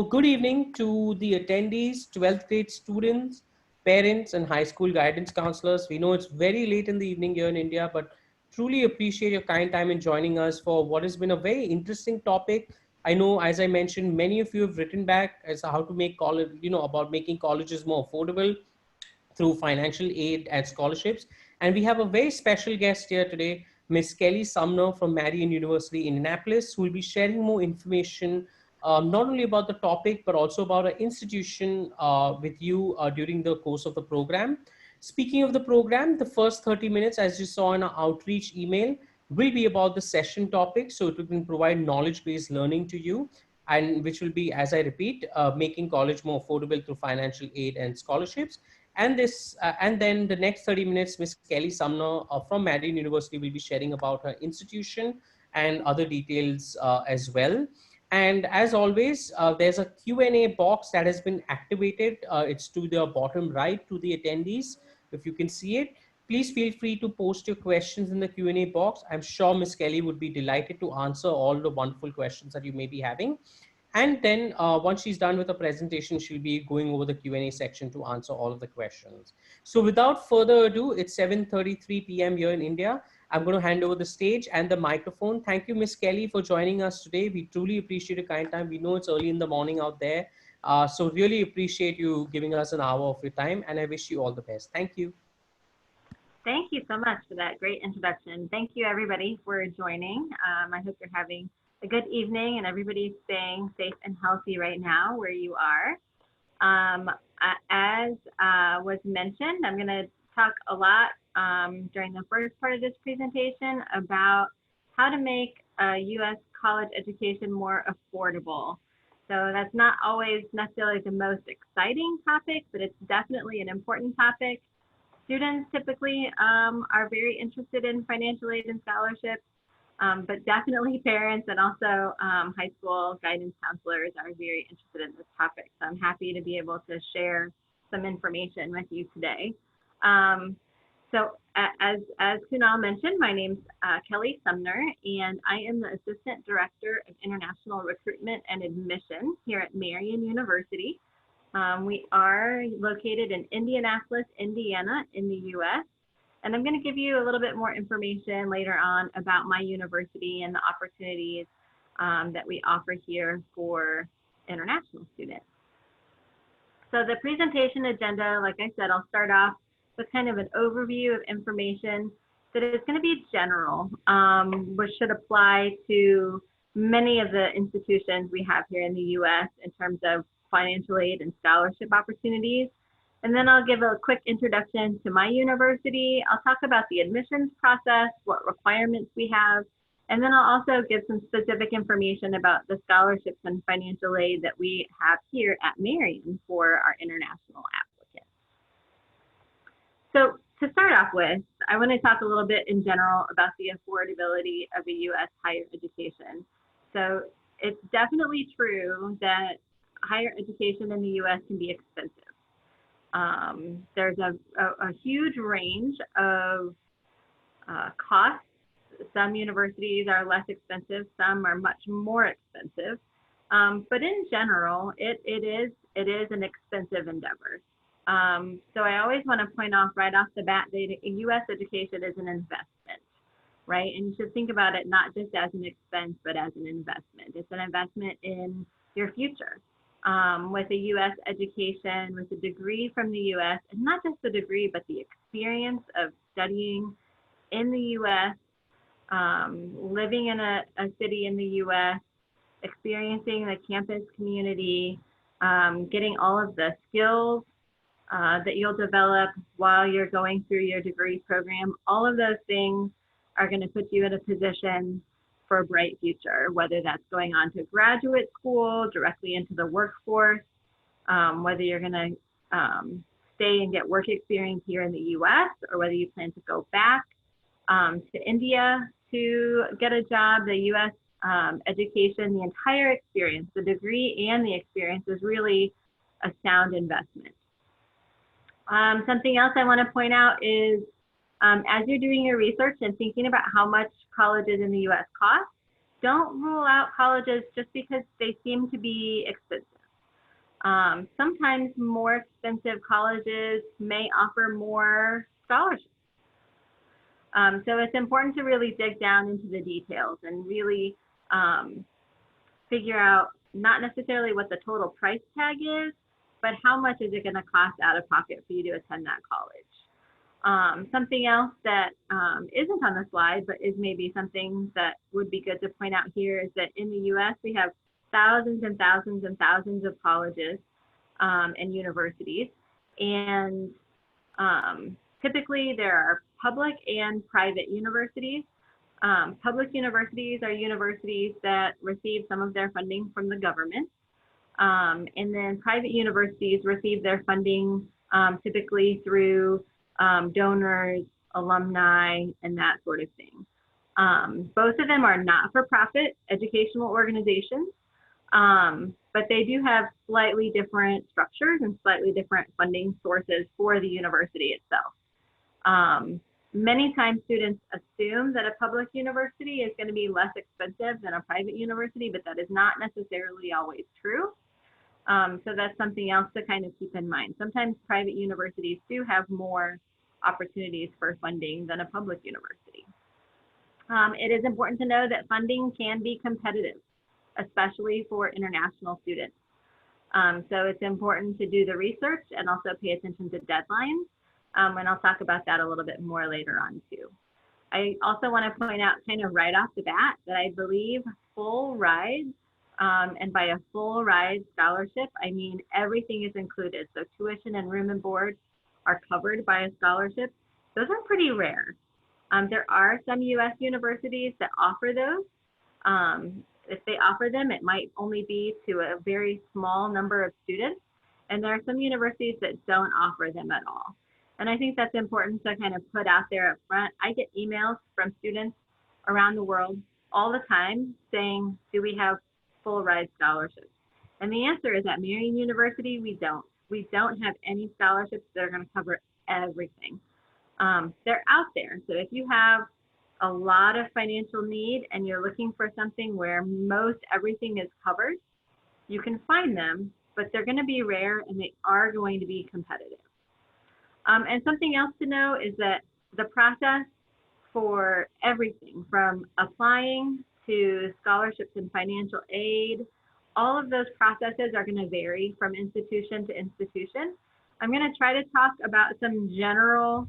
Good evening to the attendees, 12th grade students, parents, and high school guidance counselors. We know it's very late in the evening here in India, but truly appreciate your kind time in joining us for what has been a very interesting topic. I know, as I mentioned, many of you have written back as to how to make college, about making colleges more affordable through financial aid and scholarships. And we have a very special guest here today, Miss Kelly Sumner from Marian University in Indianapolis, who will be sharing more information not only about the topic, but also about our institution with you during the course of the program. Speaking of the program, the first 30 minutes, as you saw in our outreach email, will be about the session topic. So it will provide knowledge-based learning to you, and which will be, as I repeat, making college more affordable through financial aid and scholarships. And then the next 30 minutes, Miss Kelly Sumner from Marian University will be sharing about her institution and other details as well. And as always, there's a Q&A box that has been activated. It's to the bottom right to the attendees. If you can see it, please feel free to post your questions in the Q&A box. I'm sure Miss Kelly would be delighted to answer all the wonderful questions that you may be having. And then once she's done with the presentation, she'll be going over the Q&A section to answer all of the questions. So without further ado, it's 7:33 p.m. here in India. I'm going to hand over the stage and the microphone. Thank you, Miss Kelly, for joining us today. We truly appreciate your kind time. We know it's early in the morning out there. So really appreciate you giving us an hour of your time, and I wish you all the best. Thank you. Thank you so much for that great introduction. Thank you, everybody, for joining. I hope you're having a good evening and everybody's staying safe and healthy right now where you are. As was mentioned, I'm going to talk a lot during the first part of this presentation about how to make a U.S. college education more affordable. So that's not always necessarily the most exciting topic, but it's definitely an important topic. Students typically are very interested in financial aid and scholarships, but definitely parents and also high school guidance counselors are very interested in this topic. So I'm happy to be able to share some information with you today. So as Kunal mentioned, my name's Kelly Sumner, and I am the Assistant Director of International Recruitment and Admission here at Marian University. We are located in Indianapolis, Indiana, in the U.S. And I'm going to give you a little bit more information later on about my university and the opportunities that we offer here for international students. So the presentation agenda, like I said, I'll start off with kind of an overview of information that is going to be general, which should apply to many of the institutions we have here in the U.S. in terms of financial aid and scholarship opportunities. And then I'll give a quick introduction to my university. I'll talk about the admissions process, what requirements we have, and then I'll also give some specific information about the scholarships and financial aid that we have here at Marian for our international applicants. So to start off with, I want to talk a little bit in general about the affordability of a U.S. higher education. So it's definitely true that higher education in the U.S. can be expensive. There's a huge range of costs. Some universities are less expensive, some are much more expensive. But in general, it is an expensive endeavor. So I always want to point off right off the bat that U.S. education is an investment, right? And you should think about it not just as an expense, but as an investment. It's an investment in your future. With a U.S. education, with a degree from the U.S., and not just the degree, but the experience of studying in the U.S., living in a city in the U.S., experiencing the campus community, getting all of the skills that you'll develop while you're going through your degree program, all of those things are going to put you in a position for a bright future, whether that's going on to graduate school, directly into the workforce, whether you're going to stay and get work experience here in the U.S., or whether you plan to go back to India to get a job. The U.S. Education, the entire experience, the degree and the experience is really a sound investment. Something else I want to point out is as you're doing your research and thinking about how much colleges in the U.S. cost, don't rule out colleges just because they seem to be expensive. Sometimes more expensive colleges may offer more scholarships. So it's important to really dig down into the details and really figure out not necessarily what the total price tag is, but how much is it going to cost out of pocket for you to attend that college. Something else that isn't on the slide, but is maybe something that would be good to point out here is that in the US, we have thousands and thousands and thousands of colleges and universities. And typically there are public and private universities. Public universities are universities that receive some of their funding from the government. And then private universities receive their funding typically through donors, alumni, and that sort of thing. Both of them are not-for-profit educational organizations, but they do have slightly different structures and slightly different funding sources for the university itself. Many times students assume that a public university is going to be less expensive than a private university, but that is not necessarily always true. So that's something else to kind of keep in mind. Sometimes private universities do have more opportunities for funding than a public university. It is important to know that funding can be competitive, especially for international students. So it's important to do the research and also pay attention to deadlines. And I'll talk about that a little bit more later on too. I also want to point out kind of right off the bat that I believe full rides, and by a full ride scholarship, I mean everything is included. So tuition and room and board are covered by a scholarship. Those are pretty rare. There are some US universities that offer those. If they offer them, it might only be to a very small number of students. And there are some universities that don't offer them at all. And I think that's important to kind of put out there up front. I get emails from students around the world all the time saying, do we have full ride scholarships? And the answer is at Marian University, we don't. We don't have any scholarships that are going to cover everything. They're out there. So if you have a lot of financial need and you're looking for something where most everything is covered, you can find them, but they're going to be rare and they are going to be competitive. And something else to know is that the process for everything from applying to scholarships and financial aid, all of those processes are going to vary from institution to institution. I'm going to try to talk about some general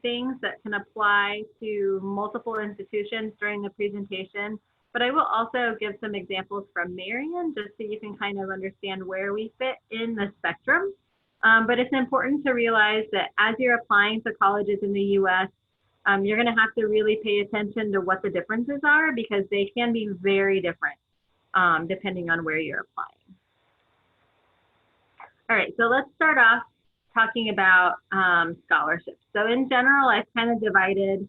things that can apply to multiple institutions during the presentation, but I will also give some examples from Marian just so you can kind of understand where we fit in the spectrum. But it's important to realize that as you're applying to colleges in the US, you're going to have to really pay attention to what the differences are because they can be very different depending on where you're applying. All right, so let's start off talking about scholarships. So in general, I've kind of divided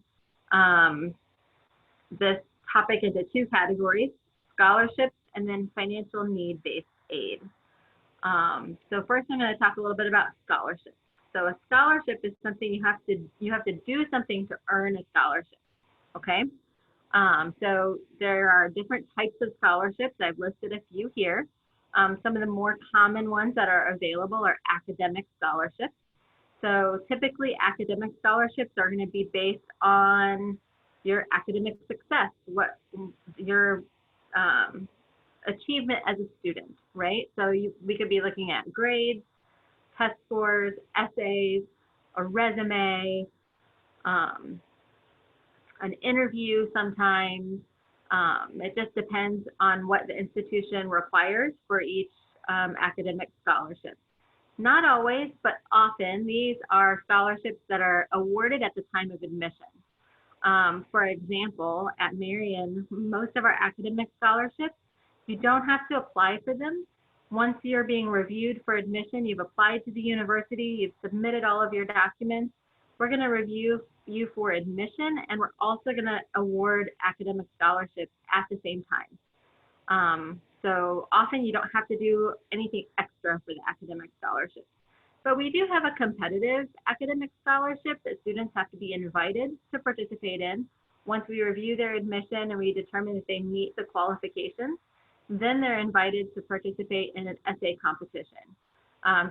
this topic into two categories, scholarships and then financial need-based aid. So first I'm going to talk a little bit about scholarships. So a scholarship is something you have to do something to earn a scholarship, okay? So there are different types of scholarships. I've listed a few here. Some of the more common ones that are available are academic scholarships. So typically academic scholarships are going to be based on your academic success, what your achievement as a student, right? So we could be looking at grades, test scores, essays, a resume, an interview sometimes. It just depends on what the institution requires for each academic scholarship. Not always, but often these are scholarships that are awarded at the time of admission. For example, at Marian, most of our academic scholarships, you don't have to apply for them. Once you're being reviewed for admission, you've applied to the university, you've submitted all of your documents, we're going to review you for admission, and we're also going to award academic scholarships at the same time. So often you don't have to do anything extra for the academic scholarships. But we do have a competitive academic scholarship that students have to be invited to participate in. Once we review their admission and we determine if they meet the qualifications, then they're invited to participate in an essay competition.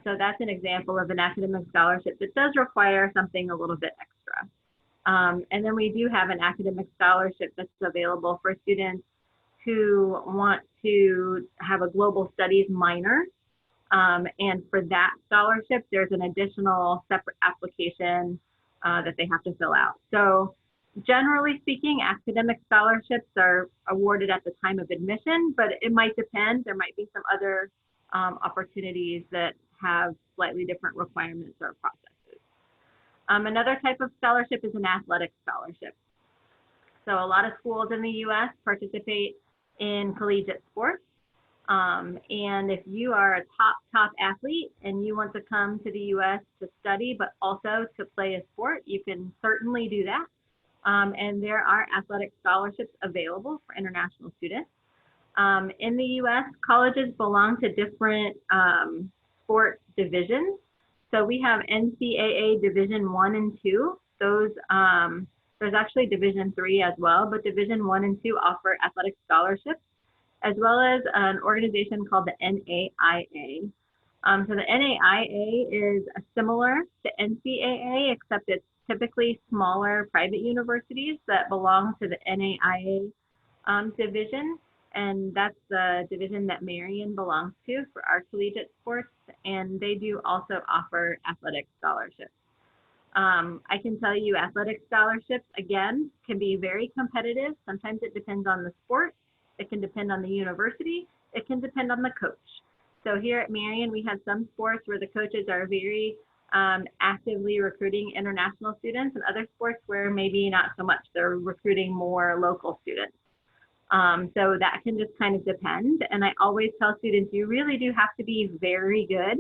So that's an example of an academic scholarship that does require something a little bit extra. And then we do have an academic scholarship that's available for students who want to have a global studies minor. And for that scholarship, there's an additional separate application that they have to fill out. So generally speaking, academic scholarships are awarded at the time of admission, but it might depend. There might be some other opportunities that have slightly different requirements or processes. Another type of scholarship is an athletic scholarship. So a lot of schools in the US participate in collegiate sports. And if you are a top athlete and you want to come to the US to study, but also to play a sport, you can certainly do that. And there are athletic scholarships available for international students. In the US, colleges belong to different sport divisions. So we have NCAA Division 1 and 2. Those, there's actually Division 3 as well, but Division 1 and 2 offer athletic scholarships, as well as an organization called the NAIA. So the NAIA is similar to NCAA, except it's typically smaller private universities that belong to the NAIA division. And that's the division that Marian belongs to for our collegiate sports. And they do also offer athletic scholarships. I can tell you athletic scholarships, again, can be very competitive. Sometimes it depends on the sport. It can depend on the university. It can depend on the coach. So here at Marian, we have some sports where the coaches are very actively recruiting international students, and other sports where maybe not so much. They're recruiting more local students. So that can just kind of depend. And I always tell students, you really do have to be very good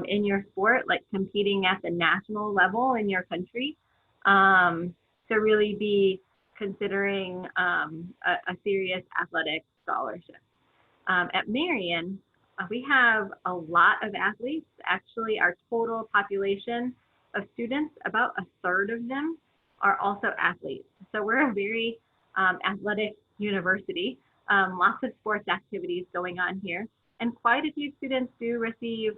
in your sport, like competing at the national level in your country, to really be considering a serious athletic scholarship. At Marian, we have a lot of athletes. Actually, our total population of students, about a third of them are also athletes. So we're a very athletic university, lots of sports activities going on here, and quite a few students do receive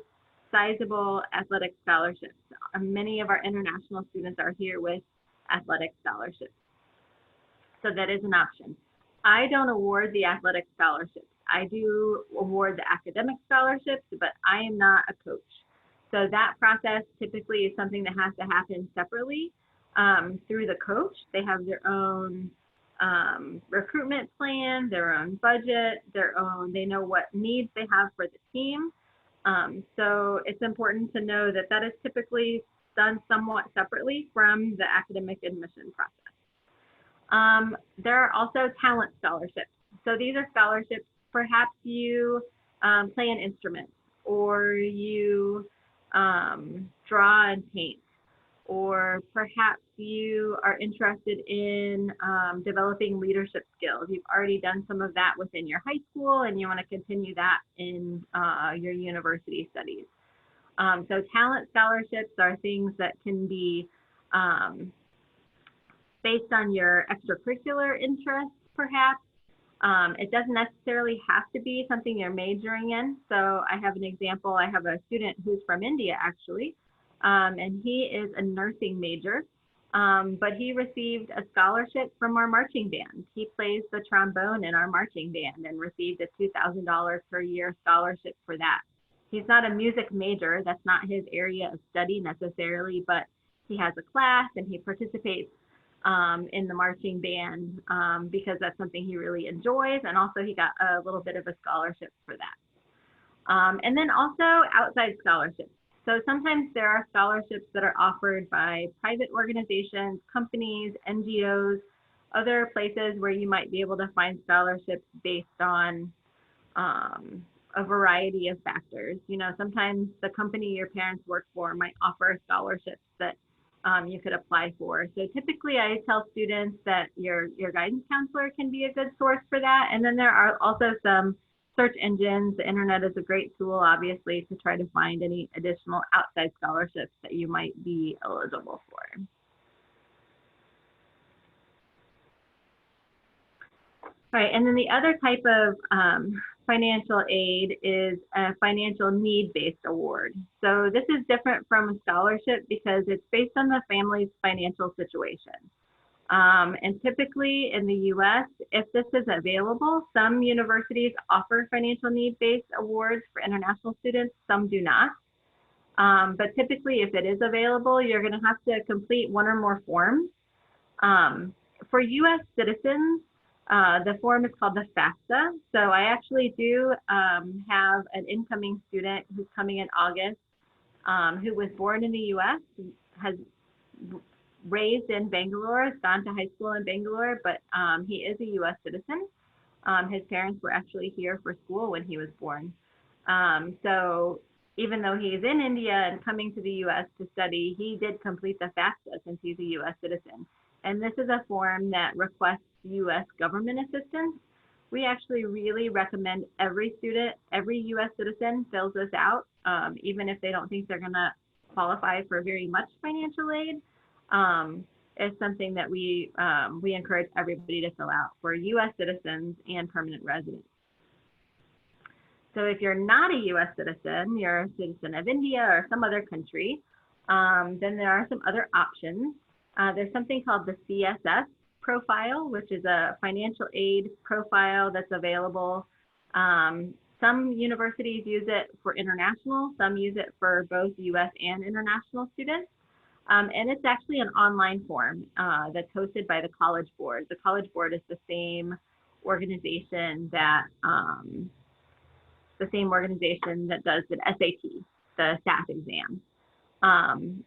sizable athletic scholarships. Many of our international students are here with athletic scholarships. So that is an option. I don't award the athletic scholarships. I do award the academic scholarships, but I am not a coach. So that process typically is something that has to happen separately through the coach. They have their own recruitment plan, their own budget, they know what needs they have for the team. So it's important to know that that is typically done somewhat separately from the academic admission process. There are also talent scholarships. So these are scholarships, perhaps you play an instrument, or you draw and paint, or perhaps you are interested in developing leadership skills. You've already done some of that within your high school and you want to continue that in your university studies. So talent scholarships are things that can be based on your extracurricular interests, perhaps. It doesn't necessarily have to be something you're majoring in. So I have an example. I have a student who's from India, actually, and he is a nursing major, but he received a scholarship from our marching band. He plays the trombone in our marching band and received a $2,000 per year scholarship for that. He's not a music major. That's not his area of study necessarily, but he has a class and he participates in the marching band because that's something he really enjoys, and also he got a little bit of a scholarship for that. And then also outside scholarships. So sometimes there are scholarships that are offered by private organizations, companies, NGOs, other places where you might be able to find scholarships based on a variety of factors. You know, sometimes the company your parents work for might offer scholarships that you could apply for. So typically I tell students that your guidance counselor can be a good source for that. And then there are also some search engines. The internet is a great tool, obviously, to try to find any additional outside scholarships that you might be eligible for. Right, and then the other type of financial aid is a financial need-based award. So this is different from a scholarship because it's based on the family's financial situation. And typically in the US, if this is available, some universities offer financial need-based awards for international students, some do not. But typically, if it is available, you're going to have to complete one or more forms. For US citizens, the form is called the FAFSA. So I actually do have an incoming student who's coming in August who was born in the US, has raised in Bangalore, has gone to high school in Bangalore, but he is a US citizen. His parents were actually here for school when he was born. So even though he's in India and coming to the US to study, he did complete the FAFSA since he's a US citizen. And this is a form that requests US government assistance. We actually really recommend every student, every US citizen fills this out, even if they don't think they're gonna qualify for very much financial aid. It's something that we encourage everybody to fill out for US citizens and permanent residents. So if you're not a US citizen, you're a citizen of India or some other country, then there are some other options. There's something called the CSS profile, which is a financial aid profile that's available. Some universities use it for international, some use it for both US and international students. And it's actually an online form that's hosted by the College Board. The College Board is the same organization that does the SAT, the SAT exam.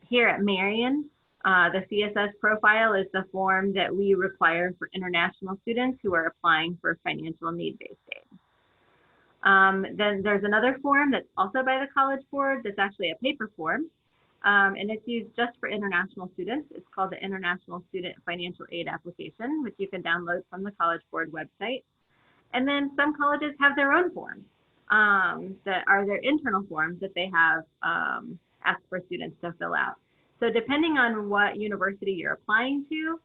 Here at Marian, the CSS profile is the form that we require for international students who are applying for financial need-based aid. Then there's another form that's also by the College Board that's actually a paper form, and it's used just for international students. It's called the International Student Financial Aid Application, which you can download from the College Board website. And then some colleges have their own forms that are their internal forms that they have asked for students to fill out. So depending on what university you're applying to,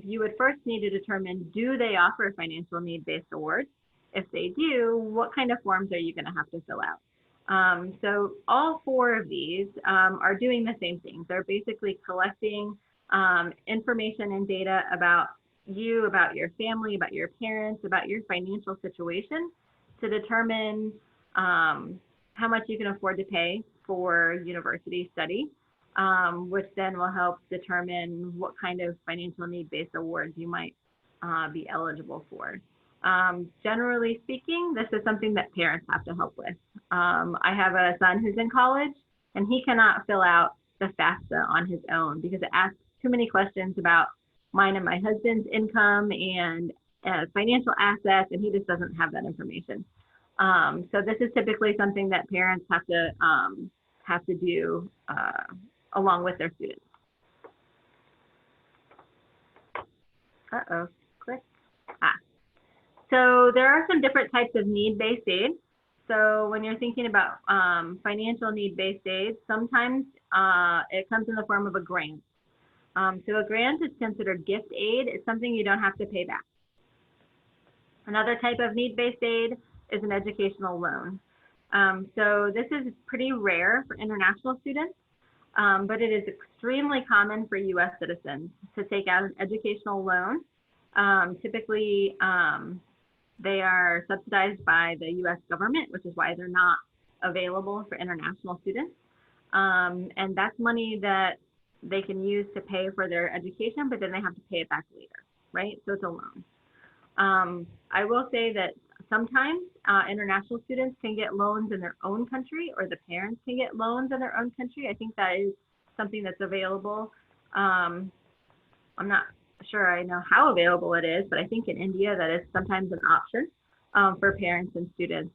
you would first need to determine, do they offer financial need-based awards? If they do, what kind of forms are you going to have to fill out? So all four of these are doing the same thing. They're basically collecting information and data about you, about your family, about your parents, about your financial situation to determine how much you can afford to pay for university study, which then will help determine what kind of financial need-based awards you might be eligible for. Generally speaking, this is something that parents have to help with. I have a son who's in college, and he cannot fill out the FAFSA on his own because it asks too many questions about mine and my husband's income and financial assets, and he just doesn't have that information. So this is typically something that parents have to do along with their students. Click. So there are some different types of need-based aid. So when you're thinking about financial need-based aid, sometimes it comes in the form of a grant. So a grant is considered gift aid. It's something you don't have to pay back. Another type of need-based aid is an educational loan. So this is pretty rare for international students, but it is extremely common for US citizens to take out an educational loan. Typically, they are subsidized by the US government, which is why they're not available for international students. And that's money that they can use to pay for their education, but then they have to pay it back later, right? So it's a loan. I will say that sometimes international students can get loans in their own country, or the parents can get loans in their own country. I think that is something that's available. I'm not sure I know how available it is, but I think in India that is sometimes an option for parents and students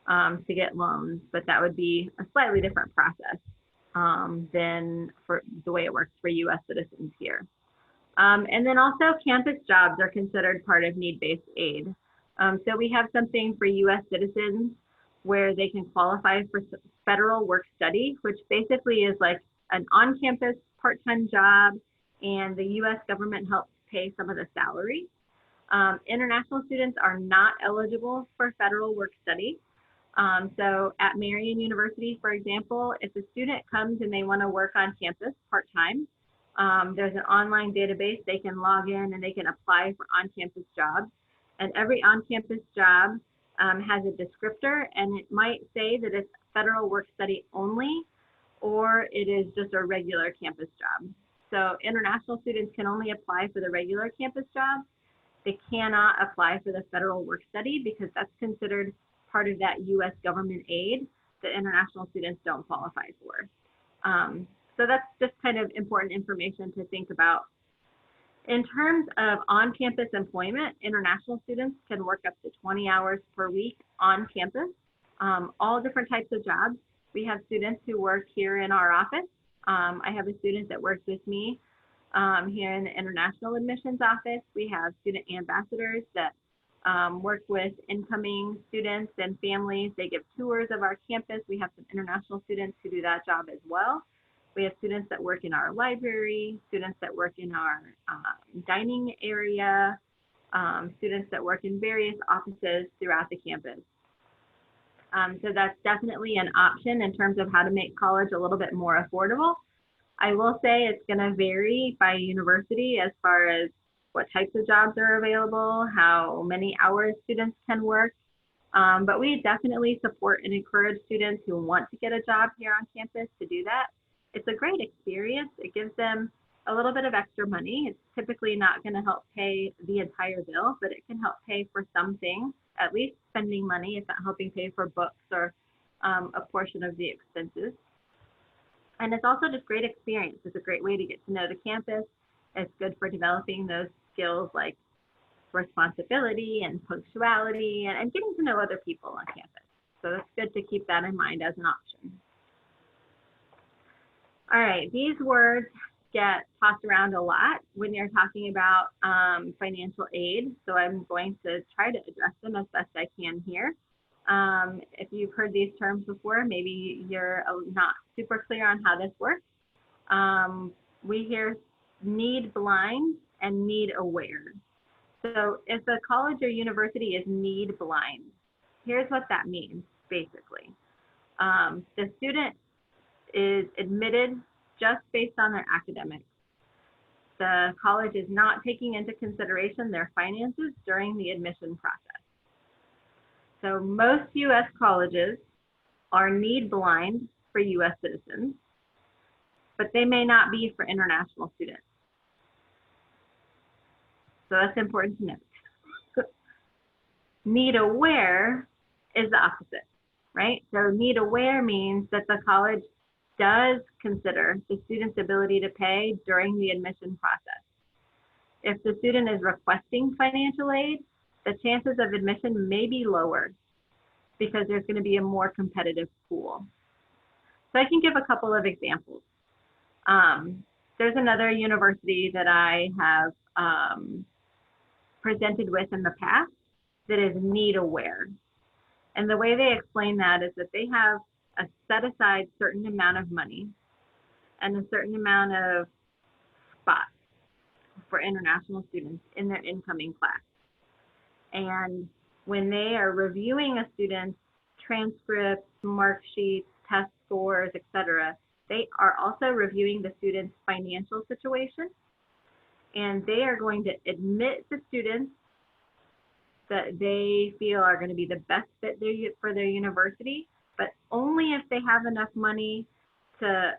to get loans, but that would be a slightly different process than for the way it works for US citizens here. And then also campus jobs are considered part of need-based aid. So we have something for US citizens where they can qualify for federal work study, which basically is like an on-campus part-time job, and the US government helps pay some of the salary. International students are not eligible for federal work study. So at Marian University, for example, if a student comes and they want to work on campus part-time, there's an online database they can log in and they can apply for on-campus jobs. And every on-campus job has a descriptor, and it might say that it's federal work study only, or it is just a regular campus job. So international students can only apply for the regular campus jobs. They cannot apply for the federal work study because that's considered part of that U.S. government aid that international students don't qualify for. So that's just kind of important information to think about. In terms of on-campus employment, international students can work up to 20 hours per week on campus, all different types of jobs. We have students who work here in our office. I have a student that works with me here in the International Admissions Office. We have student ambassadors that work with incoming students and families. They give tours of our campus. We have some international students who do that job as well. We have students that work in our library, students that work in our dining area, students that work in various offices throughout the campus. So that's definitely an option in terms of how to make college a little bit more affordable. I will say it's going to vary by university as far as what types of jobs are available, how many hours students can work. But we definitely support and encourage students who want to get a job here on campus to do that. It's a great experience. It gives them a little bit of extra money. It's typically not going to help pay the entire bill, but it can help pay for some things, at least spending money. It's not helping pay for books or a portion of the expenses. And it's also just great experience. It's a great way to get to know the campus. It's good for developing those skills like responsibility and punctuality and getting to know other people on campus. So it's good to keep that in mind as an option. All right, these words get tossed around a lot when you're talking about financial aid. So I'm going to try to address them as best I can here. If you've heard these terms before, maybe you're not super clear on how this works. We hear need blind and need aware. So if a college or university is need blind, here's what that means, basically. The student is admitted just based on their academics. The college is not taking into consideration their finances during the admission process. So most U.S. colleges are need blind for U.S. citizens, but they may not be for international students. So that's important to note. Need aware is the opposite, right? So need aware means that the college does consider the student's ability to pay during the admission process. If the student is requesting financial aid, the chances of admission may be lower because there's going to be a more competitive pool. So I can give a couple of examples. There's another university that I have presented with in the past that is need aware. And the way they explain that is that they have a set aside certain amount of money and a certain amount of spots for international students in their incoming class. And when they are reviewing a student's transcripts, mark sheets, test scores, etc., they are also reviewing the student's financial situation, and they are going to admit the students that they feel are going to be the best fit for their university, but only if they have enough money to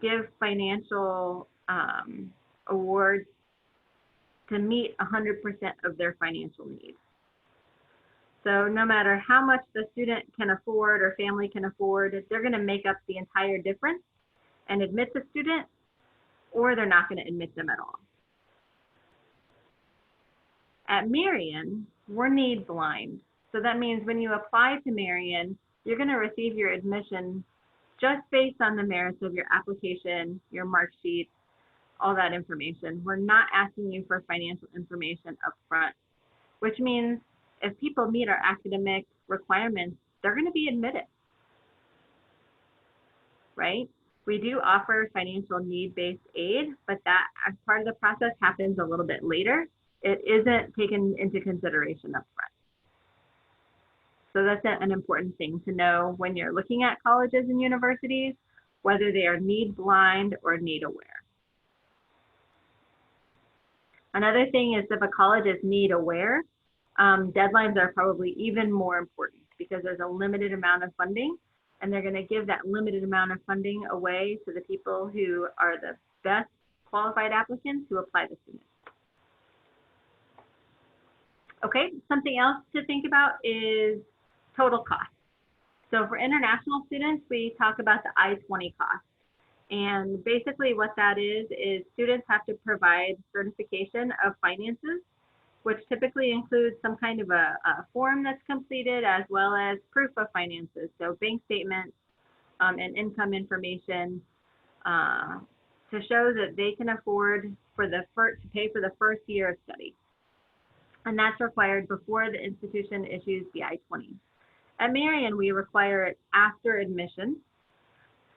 give financial awards to meet 100% of their financial needs. So no matter how much the student can afford or family can afford, they're going to make up the entire difference and admit the student, or they're not going to admit them at all. At Marian, we're need blind. So that means when you apply to Marian, you're going to receive your admission just based on the merits of your application, your mark sheet, all that information. We're not asking you for financial information up front, which means if people meet our academic requirements, they're going to be admitted, right? We do offer financial need-based aid, but that as part of the process happens a little bit later. it isn't taken into consideration up front. So that's an important thing to know when you're looking at colleges and universities, whether they are need blind or need aware. Another thing is if a college is need aware, deadlines are probably even more important because there's a limited amount of funding, and they're going to give that limited amount of funding away to the people who are the best qualified applicants who apply the students. Okay, something else to think about is total cost. So for international students, we talk about the I-20 cost. And basically what that is students have to provide certification of finances, which typically includes some kind of a form that's completed as well as proof of finances. So bank statements and income information to show that they can afford to pay for the first year of study. And that's required before the institution issues the I-20. At Marian, we require it after admission.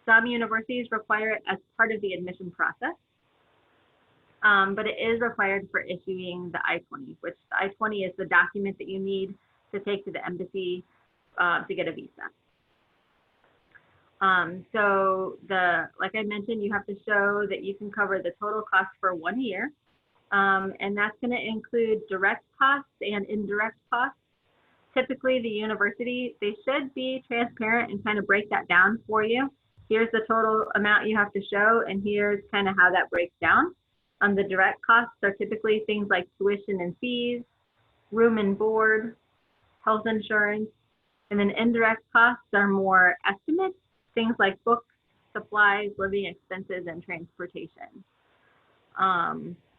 Some universities require it as part of the admission process, but it is required for issuing the I-20, which the I-20 is the document that you need to take to the embassy to get a visa. So like I mentioned, you have to show that you can cover the total cost for 1 year, and that's going to include direct costs and indirect costs. Typically, the university, they should be transparent and kind of break that down for you. Here's the total amount you have to show, and here's kind of how that breaks down. The direct costs are typically things like tuition and fees, room and board, health insurance, and then indirect costs are more estimates, things like books, supplies, living expenses, and transportation.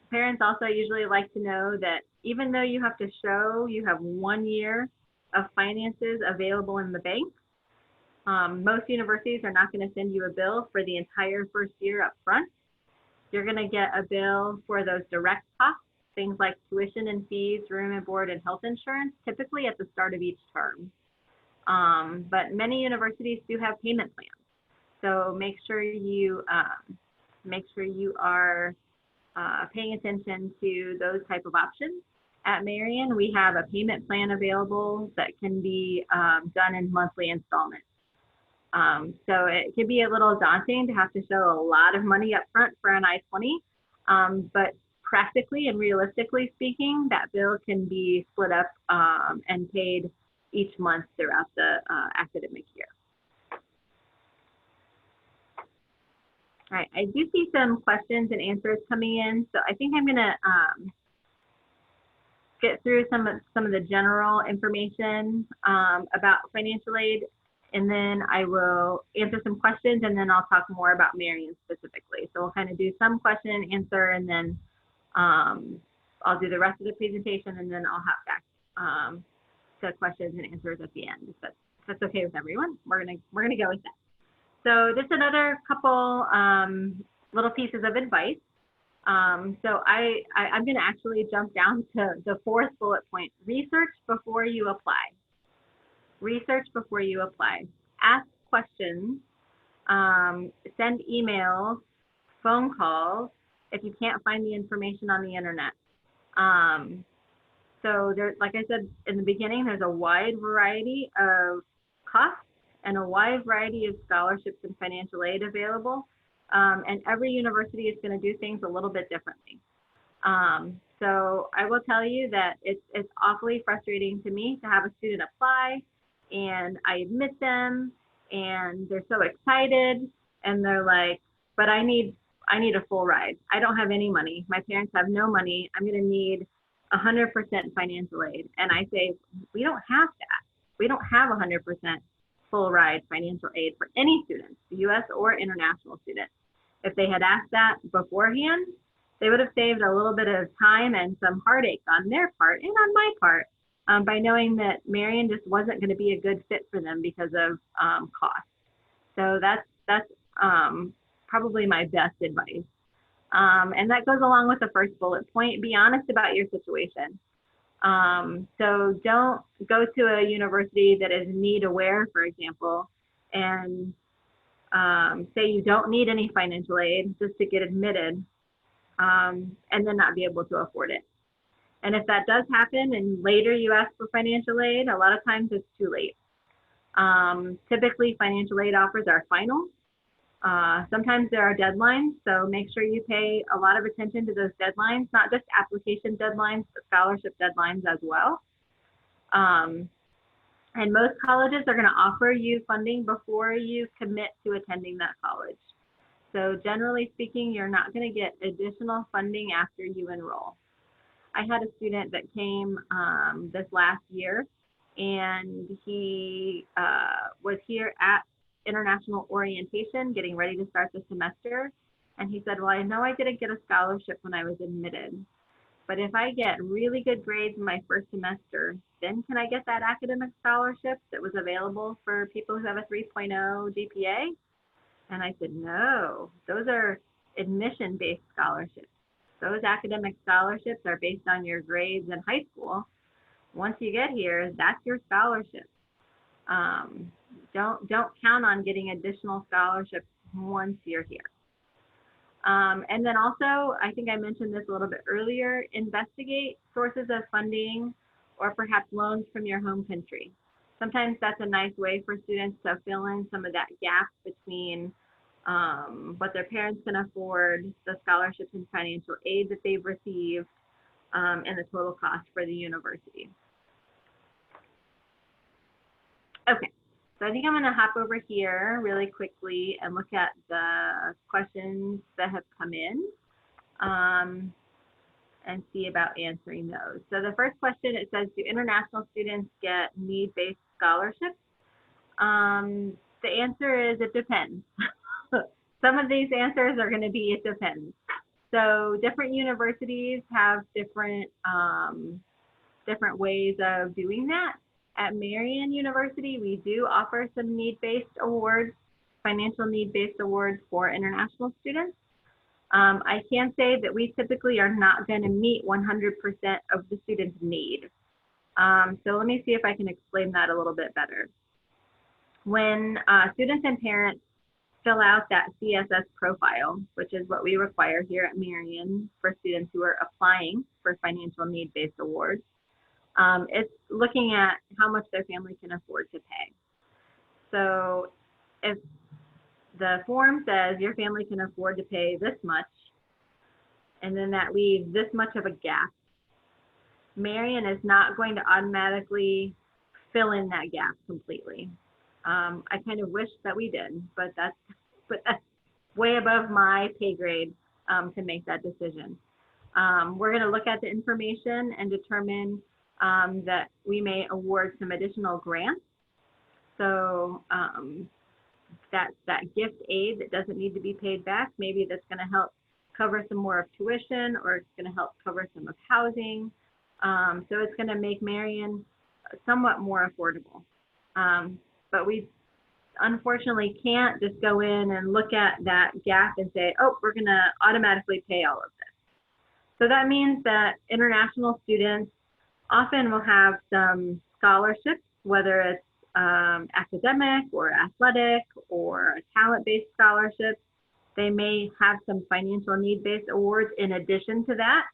Parents also usually like to know that even though you have to show you have 1 year of finances available in the bank, most universities are not going to send you a bill for the entire first year up front. You're going to get a bill for those direct costs, things like tuition and fees, room and board, and health insurance, typically at the start of each term. But many universities do have payment plans. So make sure you are paying attention to those type of options. At Marian, we have a payment plan available that can be done in monthly installments. So it can be a little daunting to have to show a lot of money up front for an I-20, but practically and realistically speaking, that bill can be split up and paid each month throughout the academic year. All right, I do see some questions and answers coming in, so I think I'm gonna get through some of the general information about financial aid, and then I will answer some questions, and then I'll talk more about Marian specifically. So we'll kind of do some question and answer, and then I'll do the rest of the presentation, and then I'll hop back to questions and answers at the end. If that's okay with everyone, we're gonna go with that. So just another couple little pieces of advice. So I'm going to actually jump down to the 4th bullet point: research before you apply. Research before you apply. Ask questions, send emails, phone calls if you can't find the information on the internet. So there, like I said in the beginning, there's a wide variety of costs and a wide variety of scholarships and financial aid available. And every university is going to do things a little bit differently. So I will tell you that it's awfully frustrating to me to have a student apply, and I admit them, and they're so excited, and they're like, but I need a full ride. I don't have any money. My parents have no money. I'm going to need 100% financial aid. And I say, we don't have that. We don't have 100% full ride financial aid for any students, US or international students. If they had asked that beforehand, they would have saved a little bit of time and some heartache on their part and on my part by knowing that Marian just wasn't going to be a good fit for them because of cost. So that's probably my best advice. And that goes along with the first bullet point: be honest about your situation. So don't go to a university that is need aware, for example, and say you don't need any financial aid just to get admitted, and then not be able to afford it. And if that does happen and later you ask for financial aid, a lot of times it's too late. Typically, financial aid offers are final. Sometimes there are deadlines, so make sure you pay a lot of attention to those deadlines, not just application deadlines, but scholarship deadlines as well. And most colleges are going to offer you funding before you commit to attending that college. So generally speaking, you're not going to get additional funding after you enroll. I had a student that came this last year, and he was here at international orientation, getting ready to start the semester. And he said, well, I know I didn't get a scholarship when I was admitted, but if I get really good grades in my first semester, then can I get that academic scholarship that was available for people who have a 3.0 GPA? And I said, no, those are admission-based scholarships. Those academic scholarships are based on your grades in high school. Once you get here, that's your scholarship. Don't count on getting additional scholarships once you're here. And then also, I think I mentioned this a little bit earlier, investigate sources of funding or perhaps loans from your home country. Sometimes that's a nice way for students to fill in some of that gap between what their parents can afford, the scholarships and financial aid that they've received, and the total cost for the university. Okay, so I think I'm going to hop over here really quickly and look at the questions that have come in and see about answering those. So the first question, it says, do international students get need-based scholarships? The answer is it depends. Some of these answers are going to be it depends. So different universities have different different ways of doing that. At Marian University, we do offer some need-based awards, financial need-based awards for international students. I can say that we typically are not going to meet 100% of the student's need. So let me see if I can explain that a little bit better. When students and parents fill out that CSS profile, which is what we require here at Marian for students who are applying for financial need-based awards, it's looking at how much their family can afford to pay. So if the form says your family can afford to pay this much, and then that leaves this much of a gap, Marian is not going to automatically fill in that gap completely. I kind of wish that we did, but that's way above my pay grade to make that decision. We're going to look at the information and determine that we may award some additional grants. So that gift aid that doesn't need to be paid back, maybe that's going to help cover some more of tuition, or it's going to help cover some of housing. So it's going to make Marian somewhat more affordable. But we unfortunately can't just go in and look at that gap and say, oh, we're going to automatically pay all of this. So that means that international students often will have some scholarships, whether it's academic or athletic or a talent-based scholarship. They may have some financial need-based awards in addition to that.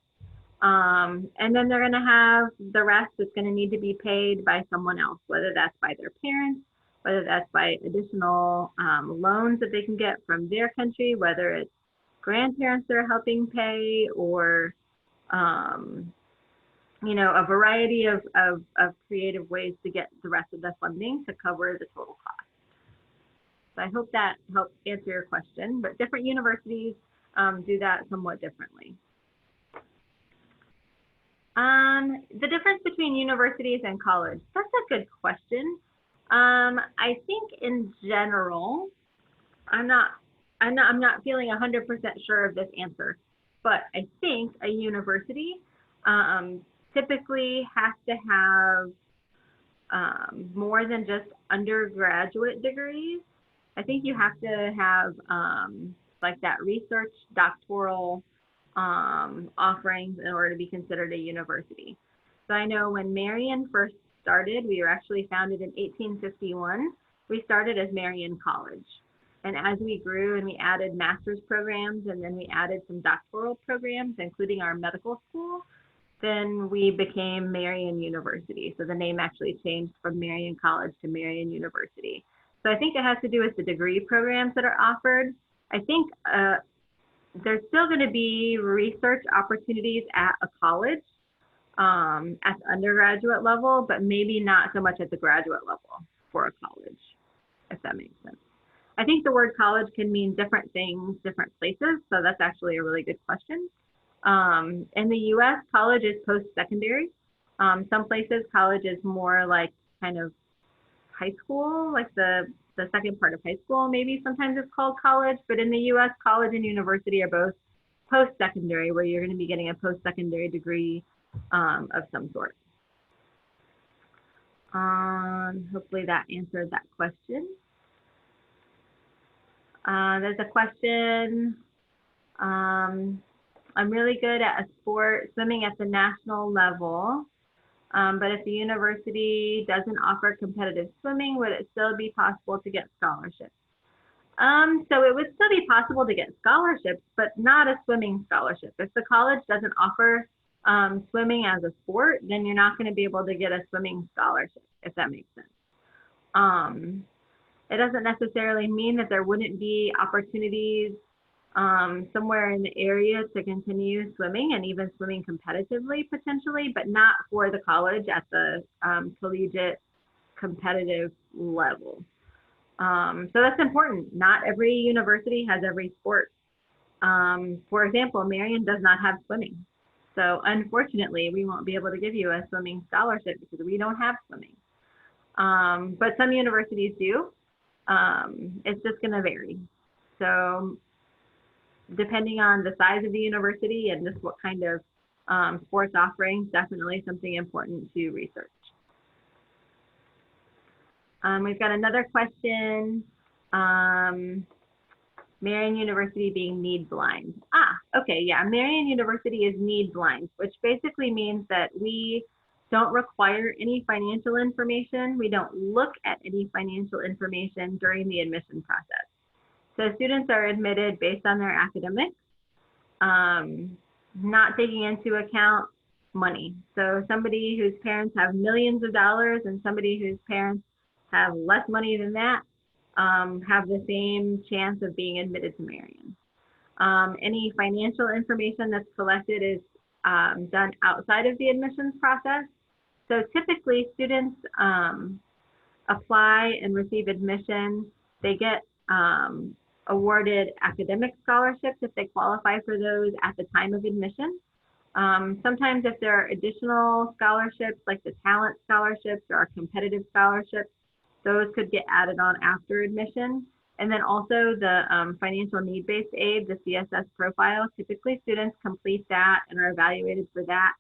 And then they're going to have the rest that's going to need to be paid by someone else, whether that's by their parents, whether that's by additional loans that they can get from their country, whether it's grandparents that are helping pay, or you know, a variety of creative ways to get the rest of the funding to cover the total cost. So I hope that helps answer your question, but different universities do that somewhat differently. The difference between universities and college, that's a good question. I think in general, I'm not feeling 100% sure of this answer, but I think a university typically has to have more than just undergraduate degrees. I think you have to have like that research doctoral offerings in order to be considered a university. So I know when Marian first started, we were actually founded in 1851. We started as Marian College. And as we grew and we added master's programs, and then we added some doctoral programs, including our medical school, then we became Marian University. So the name actually changed from Marian College to Marian University. So I think it has to do with the degree programs that are offered. I think there's still going to be research opportunities at a college at the undergraduate level, but maybe not so much at the graduate level for a college, if that makes sense. I think the word college can mean different things, different places. So that's actually a really good question. In the US, college is post-secondary. Some places college is more like kind of high school, like the second part of high school, maybe sometimes it's called college, but in the US, college and university are both post-secondary, where you're going to be getting a post-secondary degree of some sort. Hopefully that answered that question. There's a question. I'm really good at a sport, swimming at the national level, but if the university doesn't offer competitive swimming, would it still be possible to get scholarships? So it would still be possible to get scholarships, but not a swimming scholarship. If the college doesn't offer swimming as a sport, then you're not going to be able to get a swimming scholarship, if that makes sense. It doesn't necessarily mean that there wouldn't be opportunities somewhere in the area to continue swimming and even swimming competitively potentially, but not for the college at the collegiate competitive level. So that's important. Not every university has every sport. For example, Marian does not have swimming. So unfortunately, we won't be able to give you a swimming scholarship because we don't have swimming. But some universities do. It's just going to vary. So depending on the size of the university and just what kind of sports offerings, definitely something important to research. We've got another question. Marian University being need blind. Okay, yeah, Marian University is need blind, which basically means that we don't require any financial information. We don't look at any financial information during the admission process. So students are admitted based on their academics, not taking into account money. So somebody whose parents have millions of dollars and somebody whose parents have less money than that have the same chance of being admitted to Marian. Any financial information that's collected is done outside of the admissions process. So typically students apply and receive admission. They get awarded academic scholarships if they qualify for those at the time of admission. Sometimes if there are additional scholarships like the talent scholarships or competitive scholarships, those could get added on after admission. And then also the financial need-based aid, the CSS profile, typically students complete that and are evaluated for that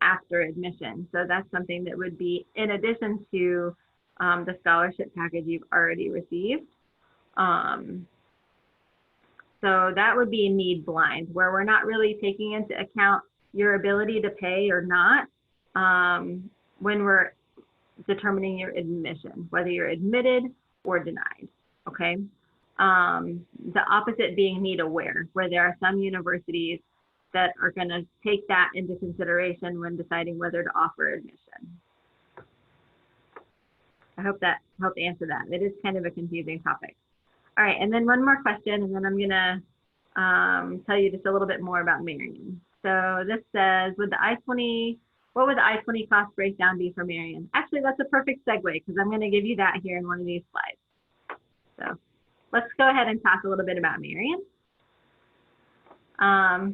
after admission. So that's something that would be in addition to the scholarship package you've already received. So that would be need blind, where we're not really taking into account your ability to pay or not when we're determining your admission, whether you're admitted or denied, okay? The opposite being need aware, where there are some universities that are gonna take that into consideration when deciding whether to offer admission. I hope that helped answer that. It is kind of a confusing topic. All right, and then one more question, and then I'm gonna tell you just a little bit more about Marian. So this says, what would the I-20 cost breakdown be for Marian? Actually, that's a perfect segue because I'm going to give you that here in one of these slides. So let's go ahead and talk a little bit about Marian.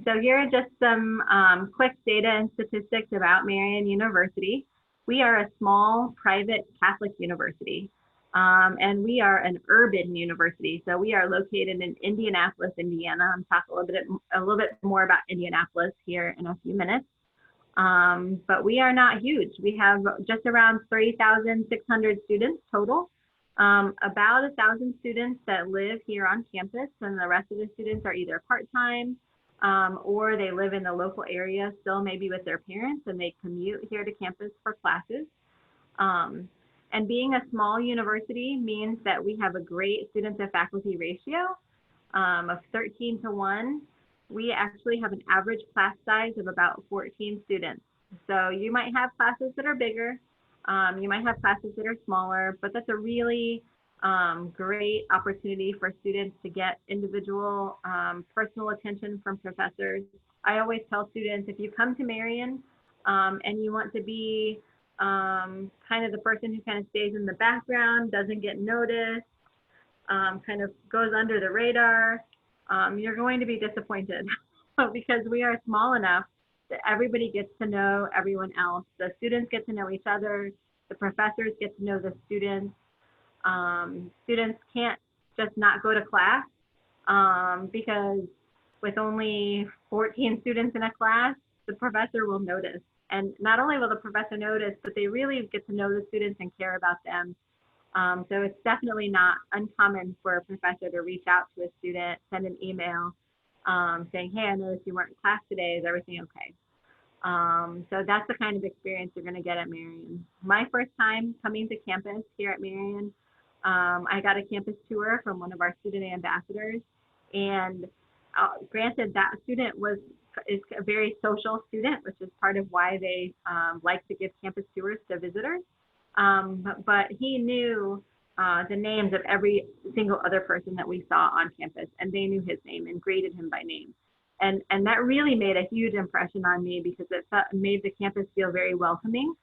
So here are just some quick data and statistics about Marian University. We are a small private Catholic university, and we are an urban university. So we are located in Indianapolis, Indiana. I'm talking a little bit more about Indianapolis here in a few minutes. But we are not huge. We have just around 3,600 students total, about 1,000 students that live here on campus, and the rest of the students are either part-time or they live in the local area still, maybe with their parents, and they commute here to campus for classes. And being a small university means that we have a great student to faculty ratio of 13 to 1. We actually have an average class size of about 14 students. So you might have classes that are bigger, you might have classes that are smaller, but that's a really great opportunity for students to get individual personal attention from professors. I always tell students, if you come to Marian and you want to be kind of the person who kind of stays in the background, doesn't get noticed, kind of goes under the radar, you're going to be disappointed because we are small enough that everybody gets to know everyone else. The students get to know each other. The professors get to know the students. Students can't just not go to class because with only 14 students in a class, the professor will notice. And not only will the professor notice, but they really get to know the students and care about them. So it's definitely not uncommon for a professor to reach out to a student, send an email saying, hey, I noticed you weren't in class today. Is everything okay? So that's the kind of experience you're going to get at Marian. My first time coming to campus here at Marian, I got a campus tour from one of our student ambassadors. And granted, that student is a very social student, which is part of why they like to give campus tours to visitors. But he knew the names of every single other person that we saw on campus, and they knew his name and greeted him by name. And that really made a huge impression on me because it made the campus feel very welcoming.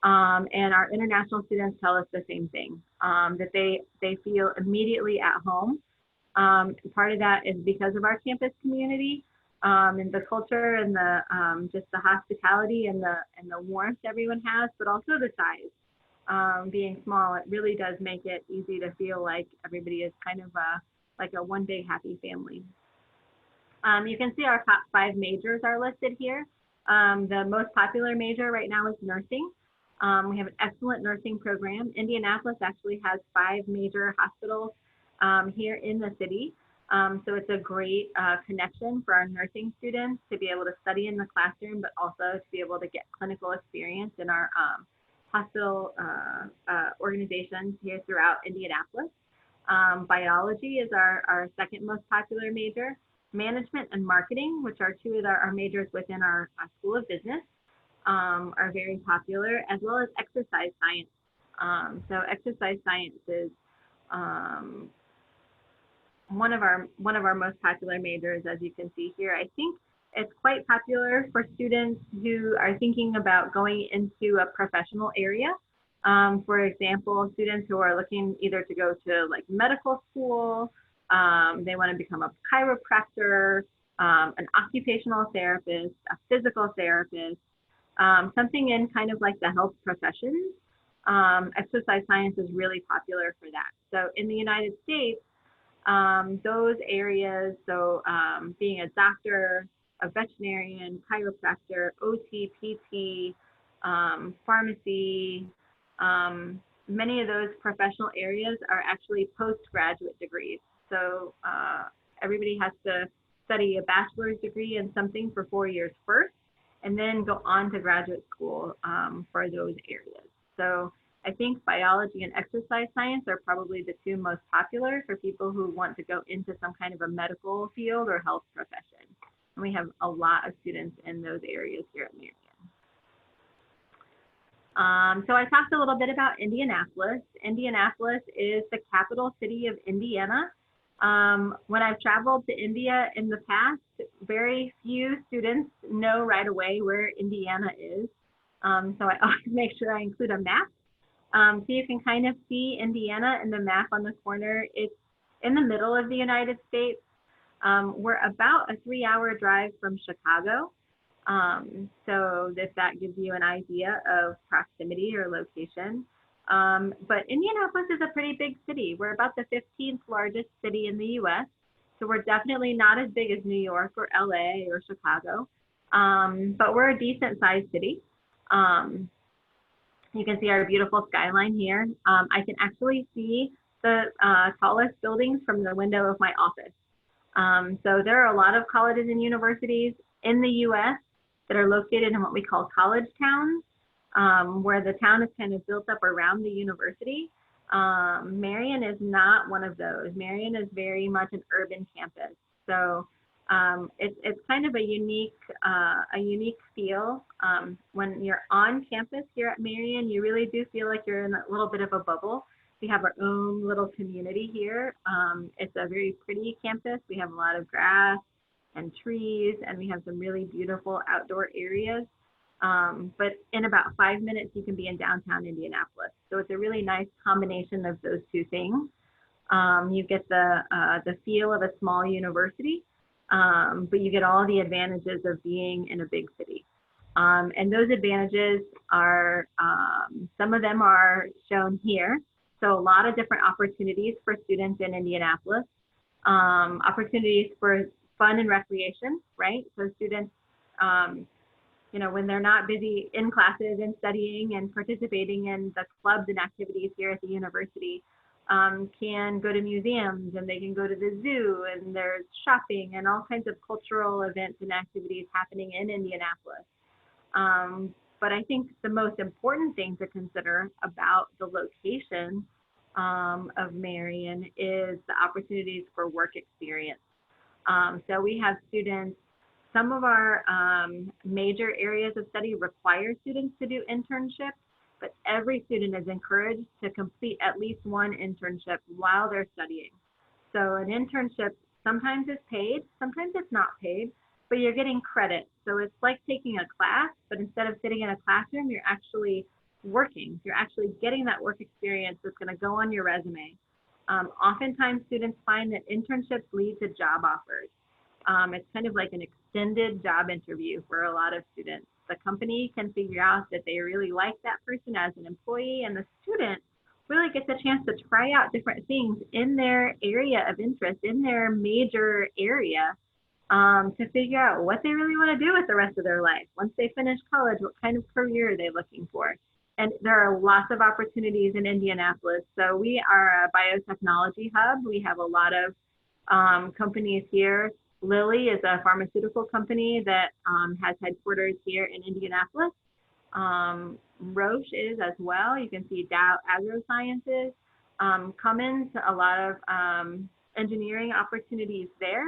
And our international students tell us the same thing, that they feel immediately at home. Part of that is because of our campus community and the culture and the just the hospitality and the warmth everyone has, but also the size. Being small, it really does make it easy to feel like everybody is kind of like a one big happy family. You can see our top 5 majors are listed here. The most popular major right now is nursing. We have an excellent nursing program. Indianapolis actually has 5 major hospitals here in the city. So it's a great connection for our nursing students to be able to study in the classroom, but also to be able to get clinical experience in our hospital organizations here throughout Indianapolis. Biology is our second most popular major. Management and marketing, which are 2 of our majors within our School of Business, are very popular, as well as exercise science. So exercise science is one of our most popular majors, as you can see here. I think it's quite popular for students who are thinking about going into a professional area. For example, students who are looking either to go to like medical school, they want to become a chiropractor, an occupational therapist, a physical therapist, something in kind of like the health professions. Exercise science is really popular for that. So in the United States, those areas, so being a doctor, a veterinarian, chiropractor, OT, PT, pharmacy, many of those professional areas are actually postgraduate degrees. So everybody has to study a bachelor's degree in something for 4 years first, and then go on to graduate school for those areas. So I think biology and exercise science are probably the 2 most popular for people who want to go into some kind of a medical field or health profession. And we have a lot of students in those areas here at Marian. So I talked a little bit about Indianapolis. Indianapolis is the capital city of Indiana. When I've traveled to India in the past, very few students know right away where Indiana is. So I always make sure I include a map. So you can kind of see Indiana in the map on the corner. It's in the middle of the United States. We're about a 3-hour drive from Chicago. So if that gives you an idea of proximity or location. But Indianapolis is a pretty big city. We're about the 15th largest city in the US. So we're definitely not as big as New York or LA or Chicago. But we're a decent sized city. You can see our beautiful skyline here. I can actually see the tallest buildings from the window of my office. So there are a lot of colleges and universities in the US that are located in what we call college towns, where the town is kind of built up around the university. Marian is not one of those. Marian is very much an urban campus. So It's kind of a unique feel. When you're on campus here at Marian, you really do feel like you're in a little bit of a bubble. We have our own little community here. It's a very pretty campus. We have a lot of grass and trees, and we have some really beautiful outdoor areas. But in about 5 minutes, you can be in downtown Indianapolis. So it's a really nice combination of those two things. You get the feel of a small university, but you get all the advantages of being in a big city. And those advantages are, some of them are shown here. So a lot of different opportunities for students in Indianapolis, opportunities for fun and recreation, right? So students, you know, when they're not busy in classes and studying and participating in the clubs and activities here at the university, can go to museums, and they can go to the zoo, and there's shopping and all kinds of cultural events and activities happening in Indianapolis. But I think the most important thing to consider about the location of Marian is the opportunities for work experience. So we have students, some of our major areas of study require students to do internships, but every student is encouraged to complete at least one internship while they're studying. So an internship sometimes is paid, sometimes it's not paid, but you're getting credit. So it's like taking a class, but instead of sitting in a classroom, you're actually working. You're actually getting that work experience that's going to go on your resume. Oftentimes students find that internships lead to job offers. It's kind of like an extended job interview for a lot of students. The company can figure out that they really like that person as an employee, and the student really gets a chance to try out different things in their area of interest, in their major area, to figure out what they really want to do with the rest of their life. Once they finish college, what kind of career are they looking for? And there are lots of opportunities in Indianapolis. So we are a biotechnology hub. We have a lot of companies here. Lilly is a pharmaceutical company that has headquarters here in Indianapolis. Roche is as well. You can see Dow AgroSciences. Cummins, a lot of engineering opportunities there.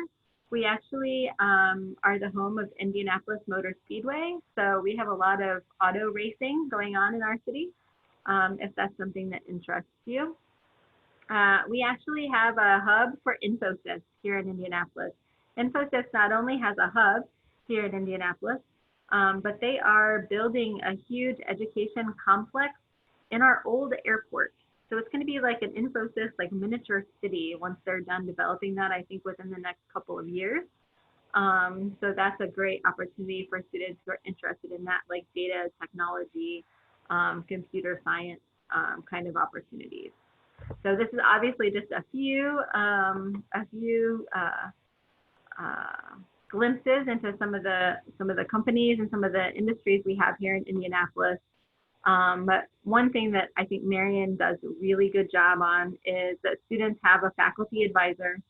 We actually are the home of Indianapolis Motor Speedway. So we have a lot of auto racing going on in our city, if that's something that interests you. We actually have a hub for Infosys here in Indianapolis. Infosys not only has a hub here in Indianapolis, but they are building a huge education complex in our old airport. So it's going to be like an Infosys, like miniature city once they're done developing that, I think within the next couple of years. So that's a great opportunity for students who are interested in that, like data technology, computer science kind of opportunities. So this is obviously just a few glimpses into some of the companies and some of the industries we have here in Indianapolis. But one thing that I think Marian does a really good job on is that students have a faculty advisor.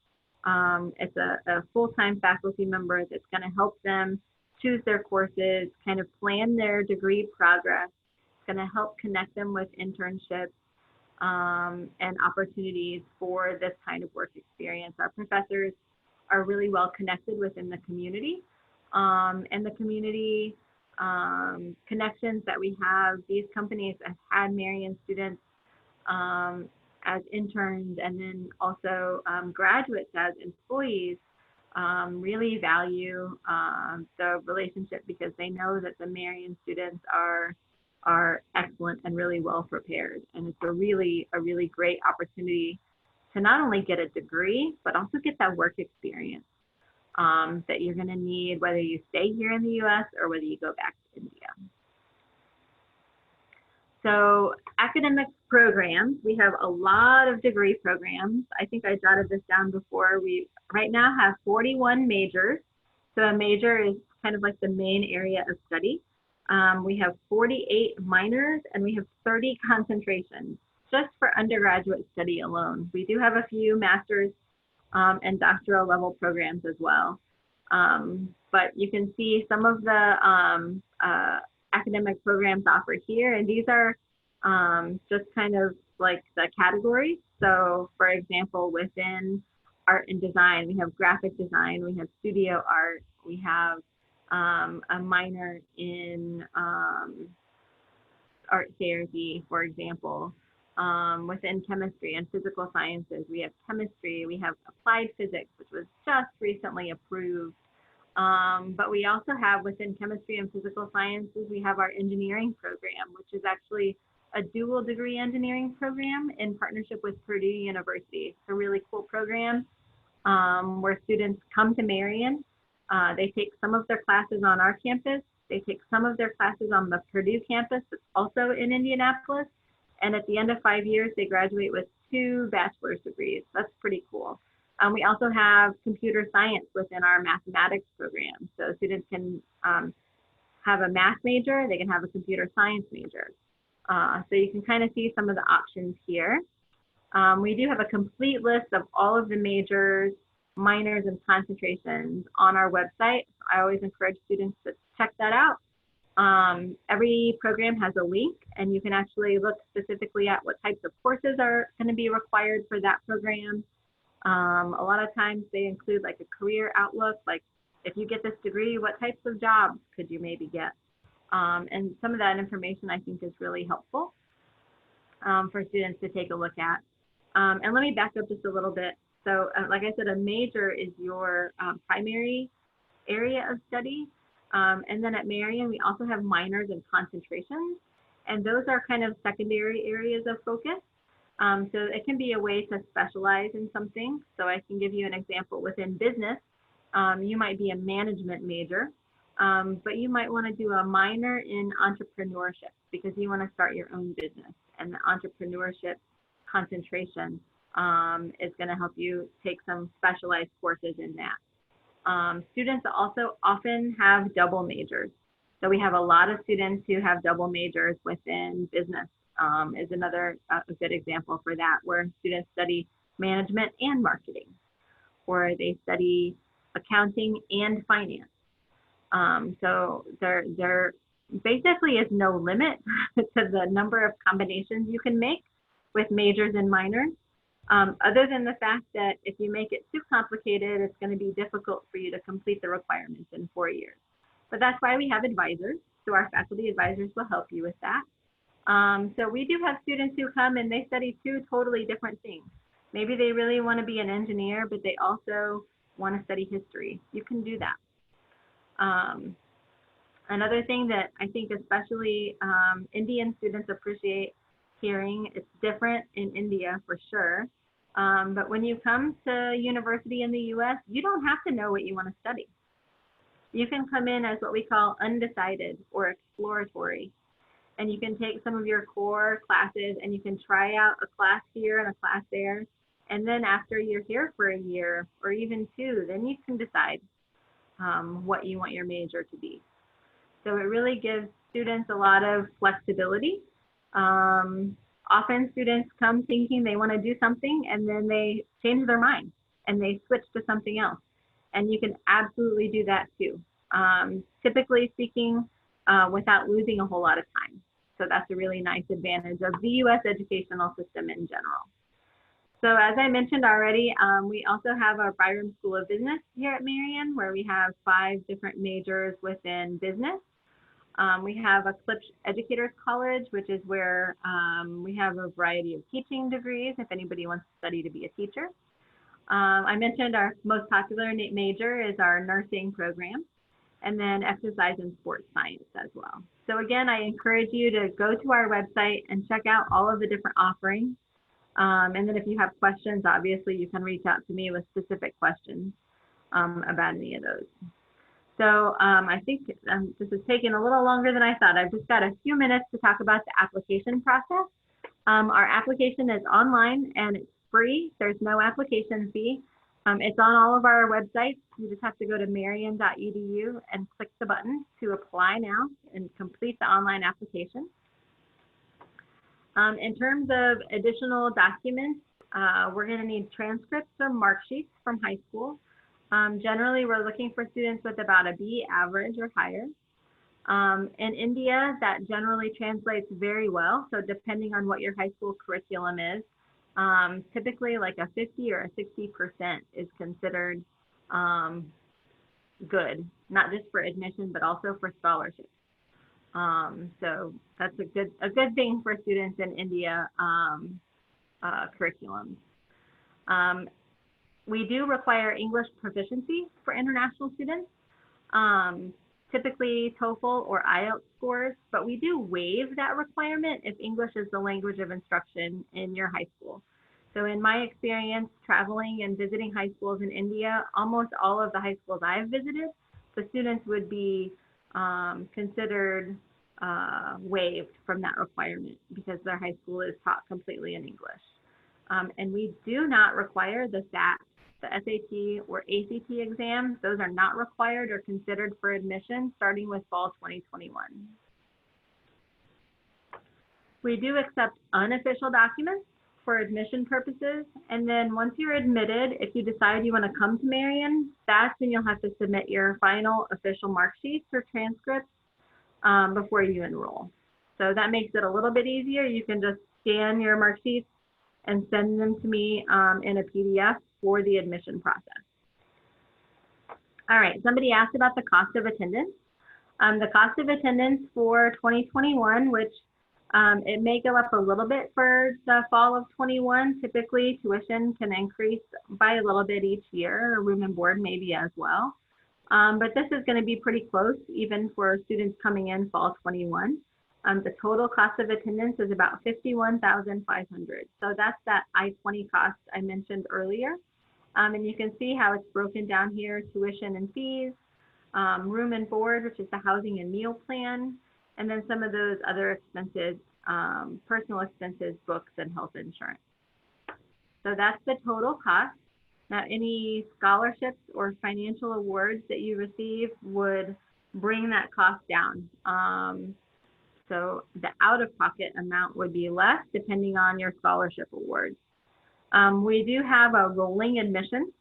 It's a full-time faculty member that's going to help them choose their courses, kind of plan their degree progress. It's going to help connect them with internships and opportunities for this kind of work experience. Our professors are really well connected within the community, and the community connections that we have. These companies have had Marian students as interns, and then also graduates as employees really value the relationship, because they know that the Marian students are excellent and really well prepared. And it's a really great opportunity to not only get a degree, but also get that work experience that you're going to need, whether you stay here in the US or whether you go back to India. So academic programs, we have a lot of degree programs. I think I jotted this down before. We right now have 41 majors. So a major is kind of like the main area of study. We have 48 minors, and we have 30 concentrations just for undergraduate study alone. We do have a few master's and doctoral level programs as well. But you can see some of the academic programs offered here, and these are just kind of like the categories. So for example, within art and design, we have graphic design, we have studio art, we have a minor in art therapy, for example. Within chemistry and physical sciences, we have chemistry, we have applied physics, which was just recently approved. But we also have within chemistry and physical sciences, we have our engineering program, which is actually a dual degree engineering program in partnership with Purdue University. It's a really cool program where students come to Marian. They take some of their classes on our campus. They take some of their classes on the Purdue campus, that's also in Indianapolis. And at the end of 5 years, they graduate with 2 bachelor's degrees. That's pretty cool. We also have computer science within our mathematics program. So students can have a math major, they can have a computer science major. So you can kind of see some of the options here. We do have a complete list of all of the majors, minors, and concentrations on our website. I always encourage students to check that out. Every program has a link, and you can actually look specifically at what types of courses are going to be required for that program. A lot of times they include like a career outlook, like if you get this degree, what types of jobs could you maybe get? And some of that information I think is really helpful for students to take a look at. And let me back up just a little bit. So like I said, a major is your primary area of study. And then at Marian, we also have minors and concentrations. And those are kind of secondary areas of focus. So it can be a way to specialize in something. So I can give you an example within business. You might be a management major, but you might want to do a minor in entrepreneurship because you want to start your own business. And the entrepreneurship concentration is going to help you take some specialized courses in that. Students also often have double majors. So we have a lot of students who have double majors within business. Is another a good example for that, where students study management and marketing, or they study accounting and finance. So there basically is no limit to the number of combinations you can make with majors and minors, other than the fact that if you make it too complicated, it's going to be difficult for you to complete the requirements in 4 years. But that's why we have advisors. So our faculty advisors will help you with that. So we do have students who come and they study 2 totally different things. Maybe they really want to be an engineer, but they also want to study history. You can do that. Another thing that I think especially Indian students appreciate hearing, it's different in India for sure. But when you come to university in the US, you don't have to know what you want to study. You can come in as what we call undecided or exploratory. And you can take some of your core classes and you can try out a class here and a class there. And then after you're here for a year or even 2, then you can decide what you want your major to be. So it really gives students a lot of flexibility. Often students come thinking they want to do something and then they change their mind and they switch to something else. And you can absolutely do that too. Typically speaking, without losing a whole lot of time. So that's a really nice advantage of the US educational system in general. So as I mentioned already, we also have our Byram School of Business here at Marian, where we have 5 different majors within business. We have a Klipsch Educators College, which is where we have a variety of teaching degrees if anybody wants to study to be a teacher. I mentioned our most popular major is our nursing program, and then exercise and sports science as well. So again, I encourage you to go to our website and check out all of the different offerings. And then if you have questions, obviously you can reach out to me with specific questions about any of those. So I think this is taking a little longer than I thought. I've just got a few minutes to talk about the application process. Our application is online and it's free. There's no application fee. It's on all of our websites. You just have to go to marian.edu and click the button to apply now and complete the online application. In terms of additional documents, we're going to need transcripts or mark sheets from high school. Generally, we're looking for students with about a B average or higher. In India, that generally translates very well. So depending on what your high school curriculum is, Typically like a 50 or a 60% is considered um, good, not just for admission, but also for scholarships. So that's a good thing for students in India curriculums. Um, we do require English proficiency for international students, um, typically TOEFL or IELTS scores, but we do waive that requirement if English is the language of instruction in your high school. So in my experience traveling and visiting high schools in India, almost all of the high schools I've visited, the students would be considered waived from that requirement because their high school is taught completely in English. And we do not require the SAT, the SAT or ACT exams. Those are not required or considered for admission starting with fall 2021. We do accept unofficial documents for admission purposes. And then once you're admitted, if you decide you want to come to Marian, that's when you'll have to submit your final official mark sheets or transcripts before you enroll. So that makes it a little bit easier. You can just scan your mark sheets and send them to me in a PDF for the admission process. All right, somebody asked about the cost of attendance. The cost of attendance for 2021, which it may go up a little bit for the fall of 21. Typically, tuition can increase by a little bit each year, room and board maybe as well. But this is going to be pretty close even for students coming in fall 21. The total cost of attendance is about $51,500. So that's that I-20 cost I mentioned earlier. And you can see how it's broken down here, tuition and fees, room and board, which is the housing and meal plan, and then some of those other expenses, personal expenses, books, and health insurance. So that's the total cost. Now, any scholarships or financial awards that you receive would bring that cost down. So the out-of-pocket amount would be less depending on your scholarship awards. We do have a rolling admission.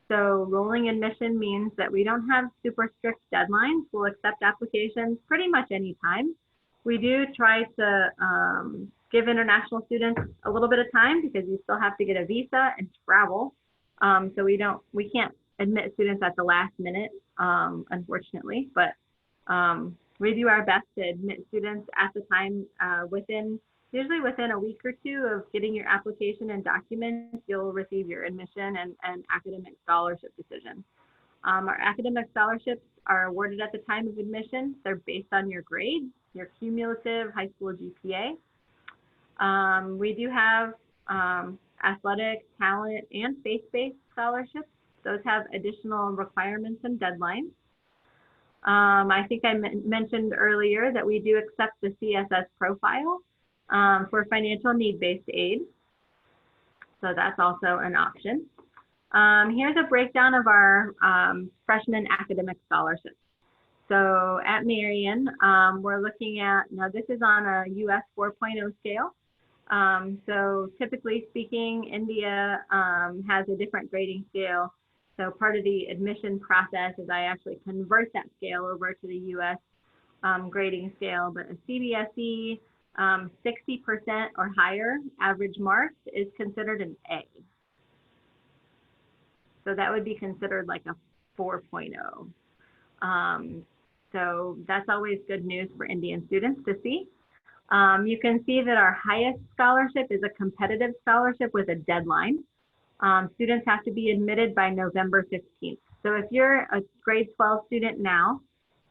So rolling admission means that we don't have super strict deadlines. We'll accept applications pretty much anytime. We do try to give international students a little bit of time because you still have to get a visa and travel. So we can't admit students at the last minute, unfortunately, but we do our best to admit students at the time usually within a week or two of getting your application and documents, you'll receive your admission and academic scholarship decision. Our academic scholarships are awarded at the time of admission. They're based on your grades, your cumulative high school GPA. We do have athletic, talent, and faith-based scholarships. Those have additional requirements and deadlines. I think I mentioned earlier that we do accept the CSS profile for financial need-based aid. So that's also an option. Here's a breakdown of our freshman academic scholarships. So at Marian, we're looking at, now this is on a US 4.0 scale. So typically speaking, India has a different grading scale. So part of the admission process is I actually convert that scale over to the US grading scale, but a CBSE 60% or higher average marks is considered an A. So that would be considered like a 4.0. So that's always good news for Indian students to see. You can see that our highest scholarship is a competitive scholarship with a deadline. Students have to be admitted by November 15th. So if you're a grade 12 student now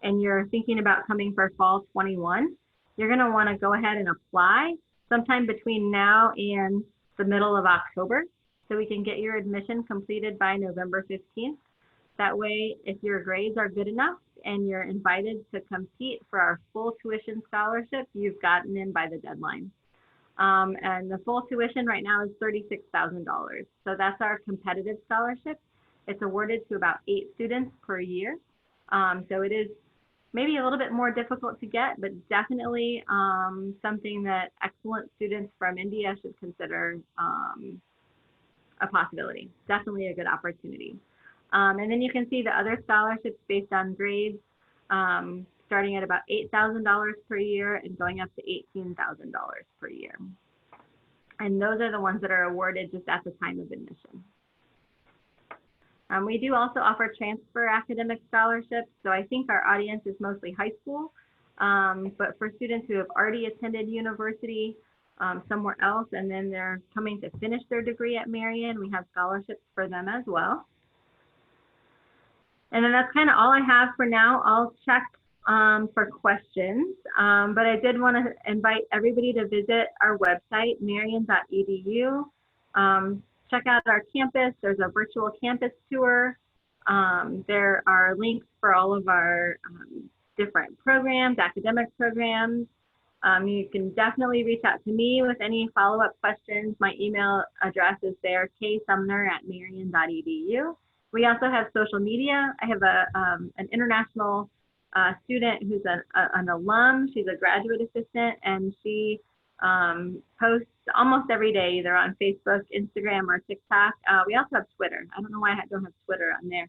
and you're thinking about coming for fall 21, you're going to want to go ahead and apply sometime between now and the middle of October so we can get your admission completed by November 15th. That way, if your grades are good enough and you're invited to compete for our full tuition scholarship, you've gotten in by the deadline. And the full tuition right now is $36,000. So that's our competitive scholarship. It's awarded to about 8 students per year. So it is maybe a little bit more difficult to get, but definitely something that excellent students from India should consider a possibility. Definitely a good opportunity. And then you can see the other scholarships based on grades, starting at about $8,000 per year and going up to $18,000 per year. And those are the ones that are awarded just at the time of admission. We do also offer transfer academic scholarships. So I think our audience is mostly high school, but for students who have already attended university somewhere else and then they're coming to finish their degree at Marian, we have scholarships for them as well. And then that's kind of all I have for now. I'll check for questions, but I did want to invite everybody to visit our website, marian.edu. Check out our campus. There's a virtual campus tour. There are links for all of our different programs, academic programs. You can definitely reach out to me with any follow-up questions. My email address is there, ksumner@marian.edu. We also have social media. I have an international student who's an alum. She's a graduate assistant, and she posts almost every day, either on Facebook, Instagram, or TikTok. We also have Twitter. I don't know why I don't have Twitter on there.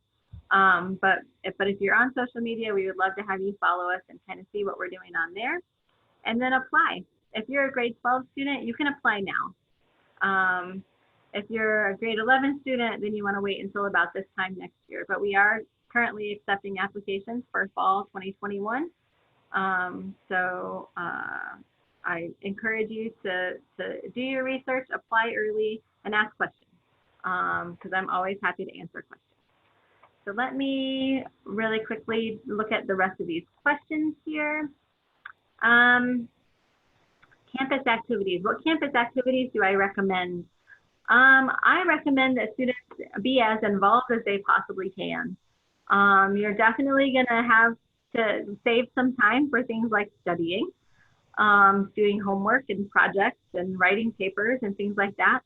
But if you're on social media, we would love to have you follow us and kind of see what we're doing on there. And then apply. If you're a grade 12 student, you can apply now. If you're a grade 11 student, then you want to wait until about this time next year. But we are currently accepting applications for fall 2021. I encourage you to do your research, apply early, and ask questions, because I'm always happy to answer questions. So let me really quickly look at the rest of these questions here. Campus activities. What campus activities do I recommend? I recommend that students be as involved as they possibly can. You're definitely going to have to save some time for things like studying, doing homework and projects and writing papers and things like that.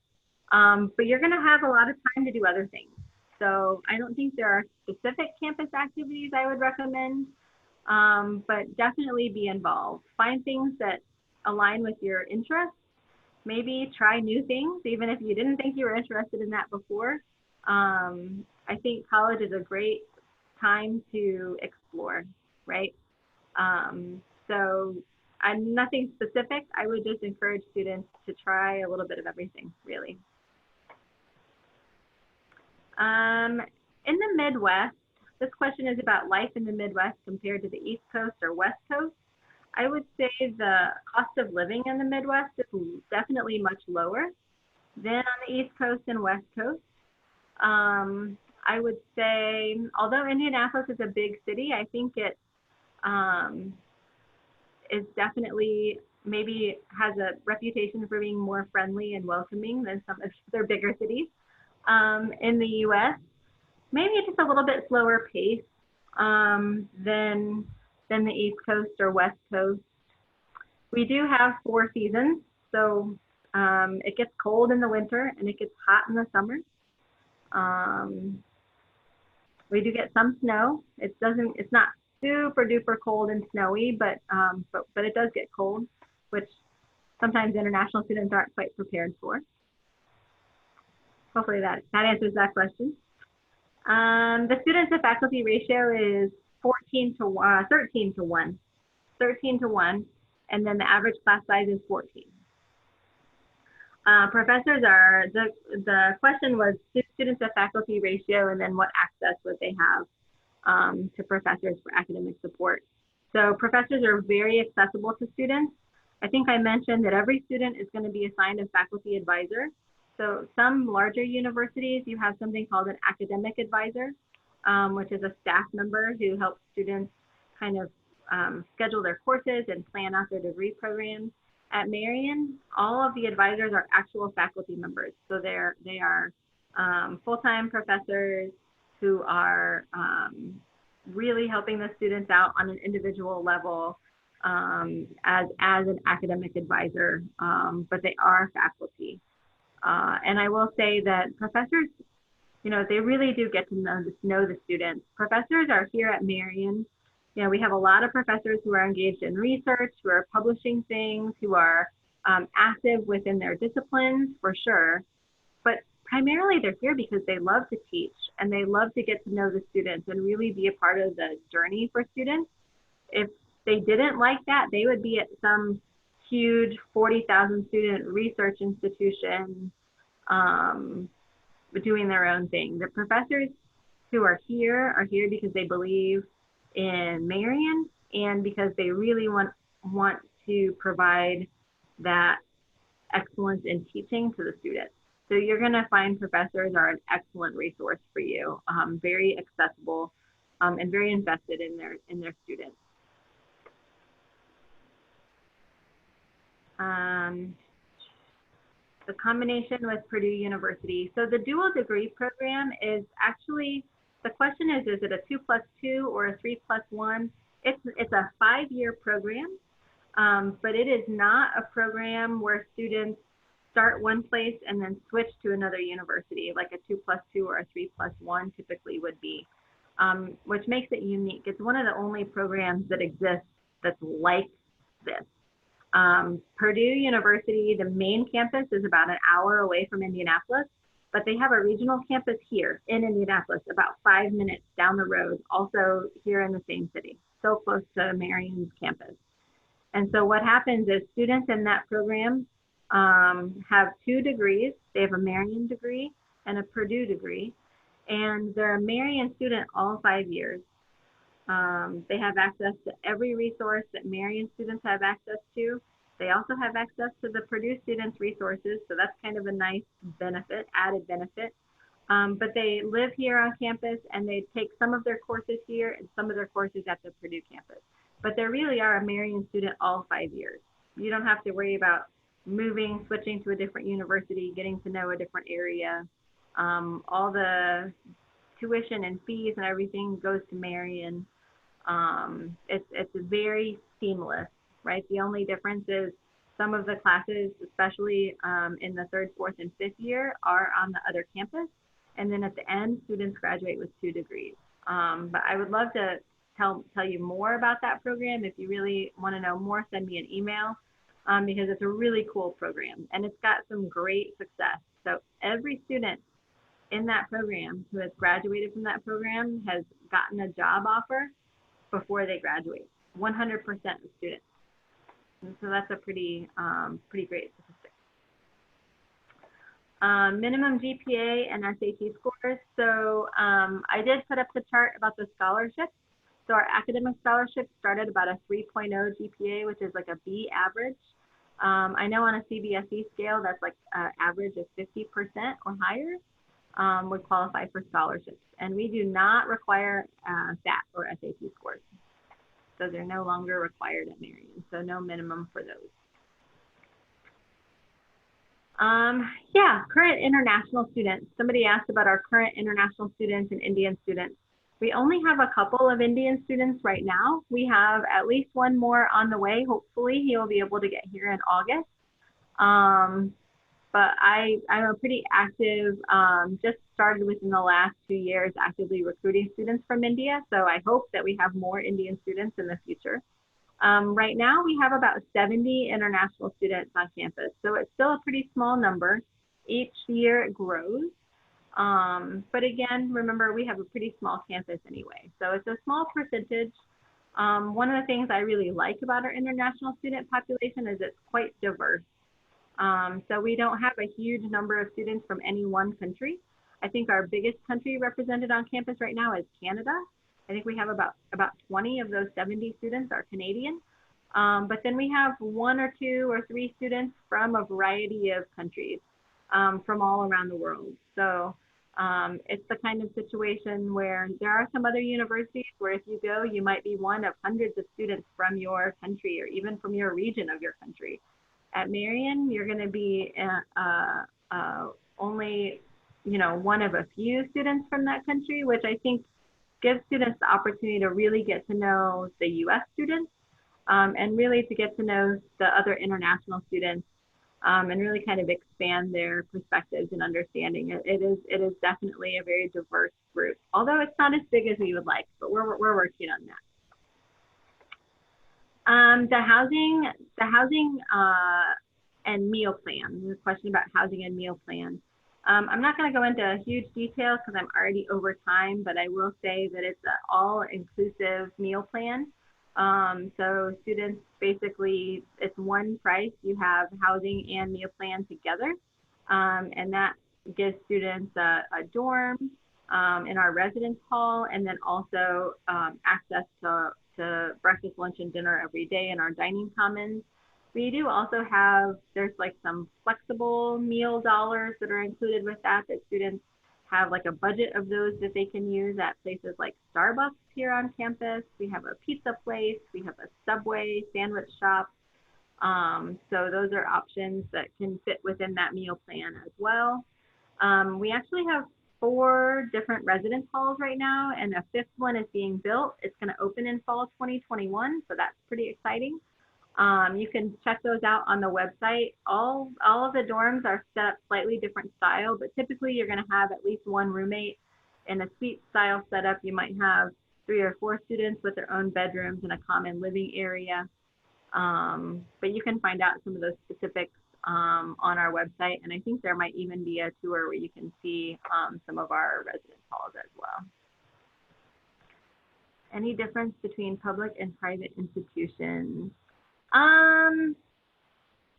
But you're going to have a lot of time to do other things. So I don't think there are specific campus activities I would recommend, but definitely be involved. Find things that align with your interests. Maybe try new things, even if you didn't think you were interested in that before. I think college is a great time to explore, right? So I'm nothing specific. I would just encourage students to try a little bit of everything, really. In the Midwest, this question is about life in the Midwest compared to the East Coast or West Coast. I would say the cost of living in the Midwest is definitely much lower than on the East Coast and West Coast. I would say, although Indianapolis is a big city, I think it is definitely maybe has a reputation for being more friendly and welcoming than some of their bigger cities in the U.S. Maybe just a little bit slower pace than the East Coast or West Coast. We do have 4 seasons, so it gets cold in the winter and it gets hot in the summer. We do get some snow. It's not super duper cold and snowy, but it does get cold, which sometimes international students aren't quite prepared for. Hopefully that answers that question. The student to faculty ratio is 13 to 1, and then the average class size is 14. Professors are, the question was students to faculty ratio, and then what access would they have to professors for academic support. So professors are very accessible to students. I think I mentioned that every student is going to be assigned a faculty advisor. So some larger universities, you have something called an academic advisor, which is a staff member who helps students kind of schedule their courses and plan out their degree programs. At Marian, all of the advisors are actual faculty members. So they are full-time professors who are really helping the students out on an individual level as an academic advisor, but they are faculty. And I will say that professors, they really do get to know the students. Professors are here at Marian. We have a lot of professors who are engaged in research, who are publishing things, who are active within their disciplines, for sure. But primarily they're here because they love to teach and they love to get to know the students and really be a part of the journey for students. If they didn't like that, they would be at some huge 40,000 student research institution doing their own thing. The professors who are here because they believe in Marian and because they really want to provide that excellence in teaching to the students. So you're going to find professors are an excellent resource for you, very accessible and very invested in their students. The combination with Purdue University. So the dual degree program is actually, the question is it a 2+2 or a 3+1? It's a 5-year program, but it is not a program where students start one place and then switch to another university, like a 2+2 or a 3+1 typically would be, which makes it unique. It's one of the only programs that exists that's like this. Purdue University, the main campus is about an hour away from Indianapolis, but they have a regional campus here in Indianapolis, about 5 minutes down the road, also here in the same city, so close to Marian's campus. And so what happens is students in that program have 2 degrees. They have a Marian degree and a Purdue degree, and they're a Marian student all 5 years. They have access to every resource that Marian students have access to. They also have access to the Purdue students' resources, so that's kind of a nice benefit, added benefit. But they live here on campus and they take some of their courses here and some of their courses at the Purdue campus. But they really are a Marian student all 5 years. You don't have to worry about moving, switching to a different university, getting to know a different area. All the tuition and fees and everything goes to Marian. It's very seamless, right? The only difference is some of the classes, especially in the 3rd, 4th, and 5th year, are on the other campus. And then at the end, students graduate with 2 degrees. But I would love to tell you more about that program. If you really want to know more, send me an email because it's a really cool program and it's got some great success. So every student in that program who has graduated from that program has gotten a job offer before they graduate, 100% of students. And so that's a pretty great statistic. Minimum GPA and SAT scores. So I did put up the chart about the scholarships. So our academic scholarships start at about a 3.0 GPA, which is like a B average. I know on a CBSE scale, that's like an average of 50% or higher would qualify for scholarships. And we do not require SAT or SAT scores. So they're no longer required at Marian, so no minimum for those. Yeah, current international students. Somebody asked about our current international students and Indian students. We only have a couple of Indian students right now. We have at least one more on the way. Hopefully he will be able to get here in August. But I'm a pretty active, just started within the last 2 years actively recruiting students from India. So I hope that we have more Indian students in the future. Right now we have about 70 international students on campus. So it's still a pretty small number. Each year it grows. But again, remember we have a pretty small campus anyway. So it's a small percentage. One of the things I really like about our international student population is it's quite diverse. So we don't have a huge number of students from any one country. I think our biggest country represented on campus right now is Canada. I think we have about 20 of those 70 students are Canadian. But then we have 1 or 2 or 3 students from a variety of countries from all around the world. So it's the kind of situation where there are some other universities where if you go, you might be one of hundreds of students from your country or even from your region of your country. At Marian, you're going to be only, one of a few students from that country, which I think gives students the opportunity to really get to know the U.S. students and really to get to know the other international students and really kind of expand their perspectives and understanding. It is definitely a very diverse group, although it's not as big as we would like, but we're working on that. The housing and meal plan. There's a question about housing and meal plan. I'm not going to go into huge detail because I'm already over time, but I will say that it's an all-inclusive meal plan. So students basically, it's one price. You have housing and meal plan together. And that gives students a dorm in our residence hall, and then also access to breakfast, lunch, and dinner every day in our dining commons. We do also have, there's like some flexible meal dollars that are included with that students have like a budget of those that they can use at places like Starbucks here on campus. We have a pizza place, we have a Subway sandwich shop. So those are options that can fit within that meal plan as well. We actually have 4 different residence halls right now, and a 5th one is being built. It's going to open in fall 2021, so that's pretty exciting. You can check those out on the website. All of the dorms are set up slightly different style, but typically you're going to have at least one roommate. In a suite style setup, you might have 3 or 4 students with their own bedrooms and a common living area. But you can find out some of those specifics on our website, and I think there might even be a tour where you can see some of our residence halls as well. Any difference between public and private institutions?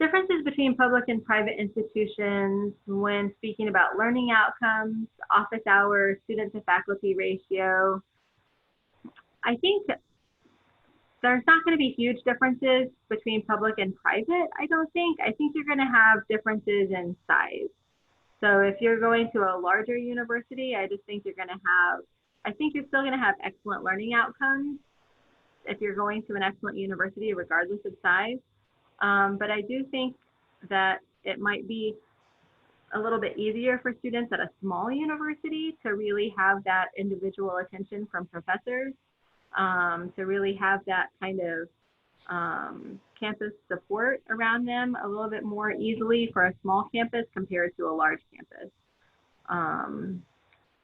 Differences between public and private institutions when speaking about learning outcomes, office hours, student to faculty ratio. I think there's not going to be huge differences between public and private, I don't think. I think you're going to have differences in size. So if you're going to a larger university, I just think you're going to have, I think you're still going to have excellent learning outcomes if you're going to an excellent university, regardless of size. But I do think that it might be a little bit easier for students at a small university to really have that individual attention from professors, to really have that kind of campus support around them a little bit more easily for a small campus compared to a large campus.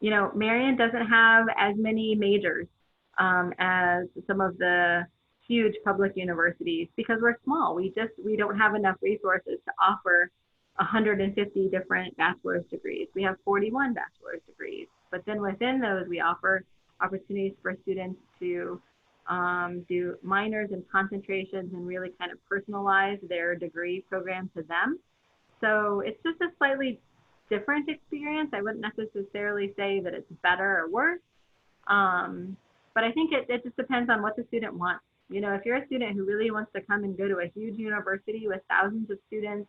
You know, Marian doesn't have as many majors as some of the huge public universities because we're small. We don't have enough resources to offer 150 different bachelor's degrees. We have 41 bachelor's degrees, but then within those we offer opportunities for students to do minors and concentrations and really kind of personalize their degree program to them. So it's just a slightly different experience. I wouldn't necessarily say that it's better or worse, but I think it just depends on what the student wants. You know, if you're a student who really wants to come and go to a huge university with thousands of students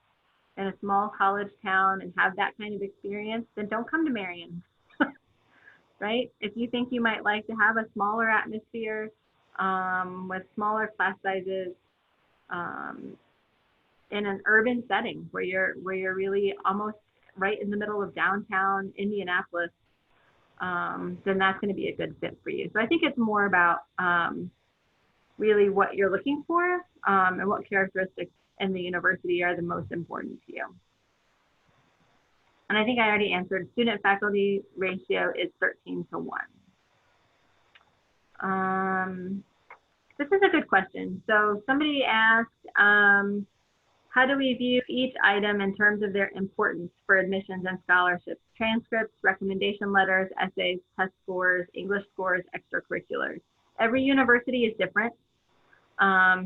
in a small college town and have that kind of experience, then don't come to Marian, right? If you think you might like to have a smaller atmosphere with smaller class sizes in an urban setting where you're really almost right in the middle of downtown Indianapolis, then that's going to be a good fit for you. So I think it's more about really what you're looking for and what characteristics in the university are the most important to you. And I think I already answered, student faculty ratio is 13 to 1. This is a good question. So somebody asked, how do we view each item in terms of their importance for admissions and scholarships? Transcripts, recommendation letters, essays, test scores, English scores, extracurriculars. Every university is different.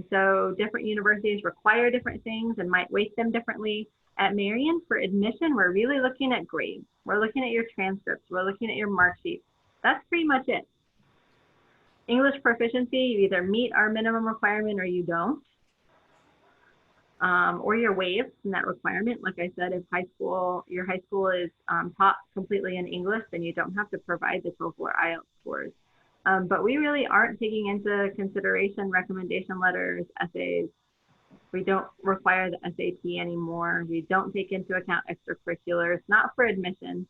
So different universities require different things and might weight them differently. At Marian, for admission, we're really looking at grades. We're looking at your transcripts. We're looking at your mark sheets. That's pretty much it. English proficiency, you either meet our minimum requirement or you don't. Or you're waived from that requirement. Like I said, if your high school is taught completely in English, then you don't have to provide the TOEFL or IELTS scores. But we really aren't taking into consideration recommendation letters, essays. We don't require the SAT anymore. We don't take into account extracurriculars, not for admission.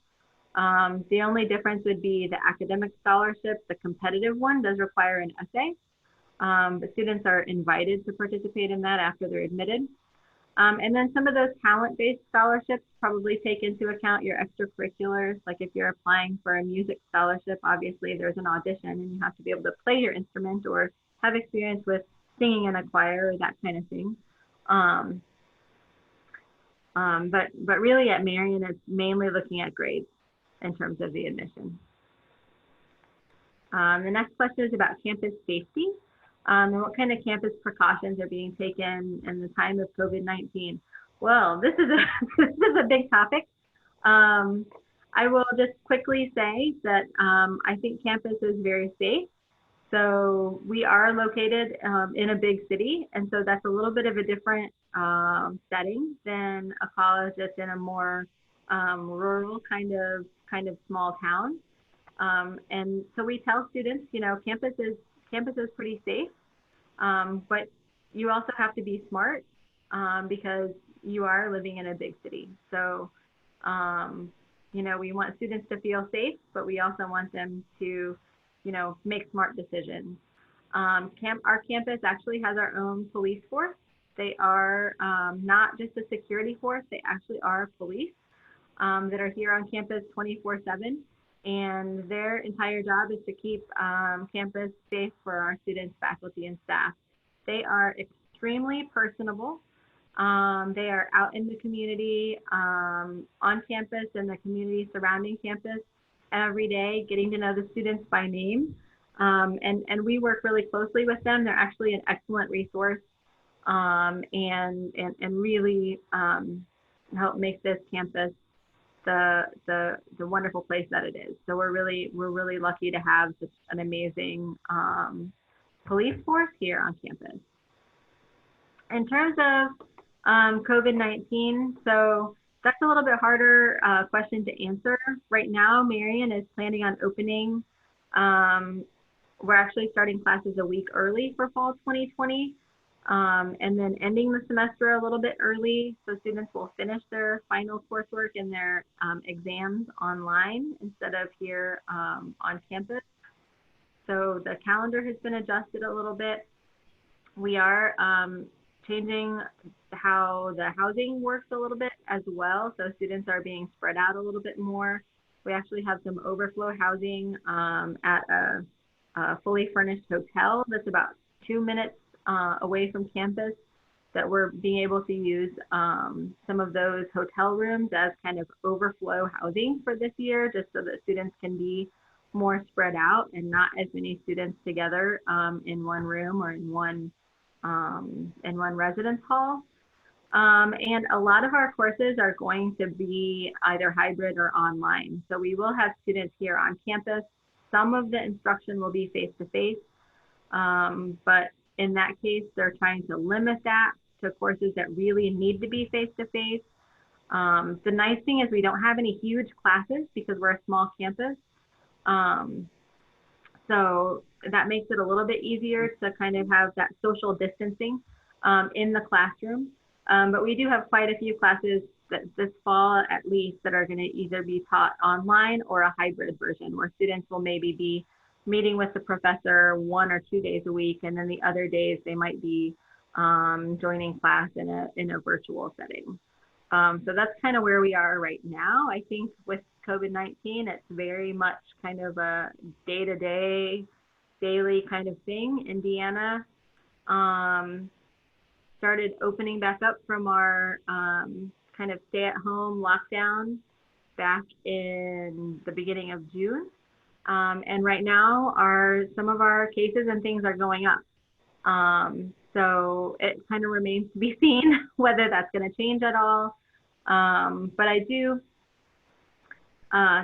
The only difference would be the academic scholarship. The competitive one does require an essay. But students are invited to participate in that after they're admitted. And then some of those talent-based scholarships probably take into account your extracurriculars. Like if you're applying for a music scholarship, obviously there's an audition and you have to be able to play your instrument or have experience with singing in a choir or that kind of thing. But really at Marian, it's mainly looking at grades in terms of the admission. The next question is about campus safety. And what kind of campus precautions are being taken in the time of COVID-19? Well, this is a this is a big topic. Um, I will just quickly say that I think campus is very safe. So we are located in a big city, and so that's a little bit of a different setting than a college that's in a more rural kind of small town. And so we tell students, you know, campus is pretty safe, but you also have to be smart because you are living in a big city. So um, you know, we want students to feel safe, but we also want them to, you know, make smart decisions. Our campus actually has our own police force. They are not just a security force, they actually are police that are here on campus 24/7. And their entire job is to keep campus safe for our students, faculty, and staff. They are extremely personable. They are out in the community, on campus and the community surrounding campus every day, getting to know the students by name. And we work really closely with them. They're actually an excellent resource and really help make this campus the wonderful place that it is. So we're really lucky to have such an amazing police force here on campus. In terms of COVID-19, so that's a little bit harder question to answer. Right now, Marian is planning on opening. We're actually starting classes a week early for fall 2020, and then ending the semester a little bit early. So students will finish their final coursework and their exams online instead of here on campus. So the calendar has been adjusted a little bit. We are changing how the housing works a little bit as well. So students are being spread out a little bit more. We actually have some overflow housing at a fully furnished hotel that's about 2 minutes away from campus that we're being able to use some of those hotel rooms as kind of overflow housing for this year, just so that students can be more spread out and not as many students together in one room or in one residence hall. And a lot of our courses are going to be either hybrid or online. So we will have students here on campus. Some of the instruction will be face-to-face, but in that case, they're trying to limit that to courses that really need to be face-to-face. The nice thing is we don't have any huge classes because we're a small campus. So that makes it a little bit easier to kind of have that social distancing in the classroom. But we do have quite a few classes that this fall at least that are going to either be taught online or a hybrid version where students will maybe be meeting with the professor 1 or 2 days a week, and then the other days they might be joining class in a virtual setting. So that's kind of where we are right now. I think with COVID-19, it's very much kind of a day-to-day, daily kind of thing. Indiana started opening back up from our kind of stay-at-home lockdown back in the beginning of June. And right now, some of our cases and things are going up. So it kind of remains to be seen whether that's going to change at all. But I do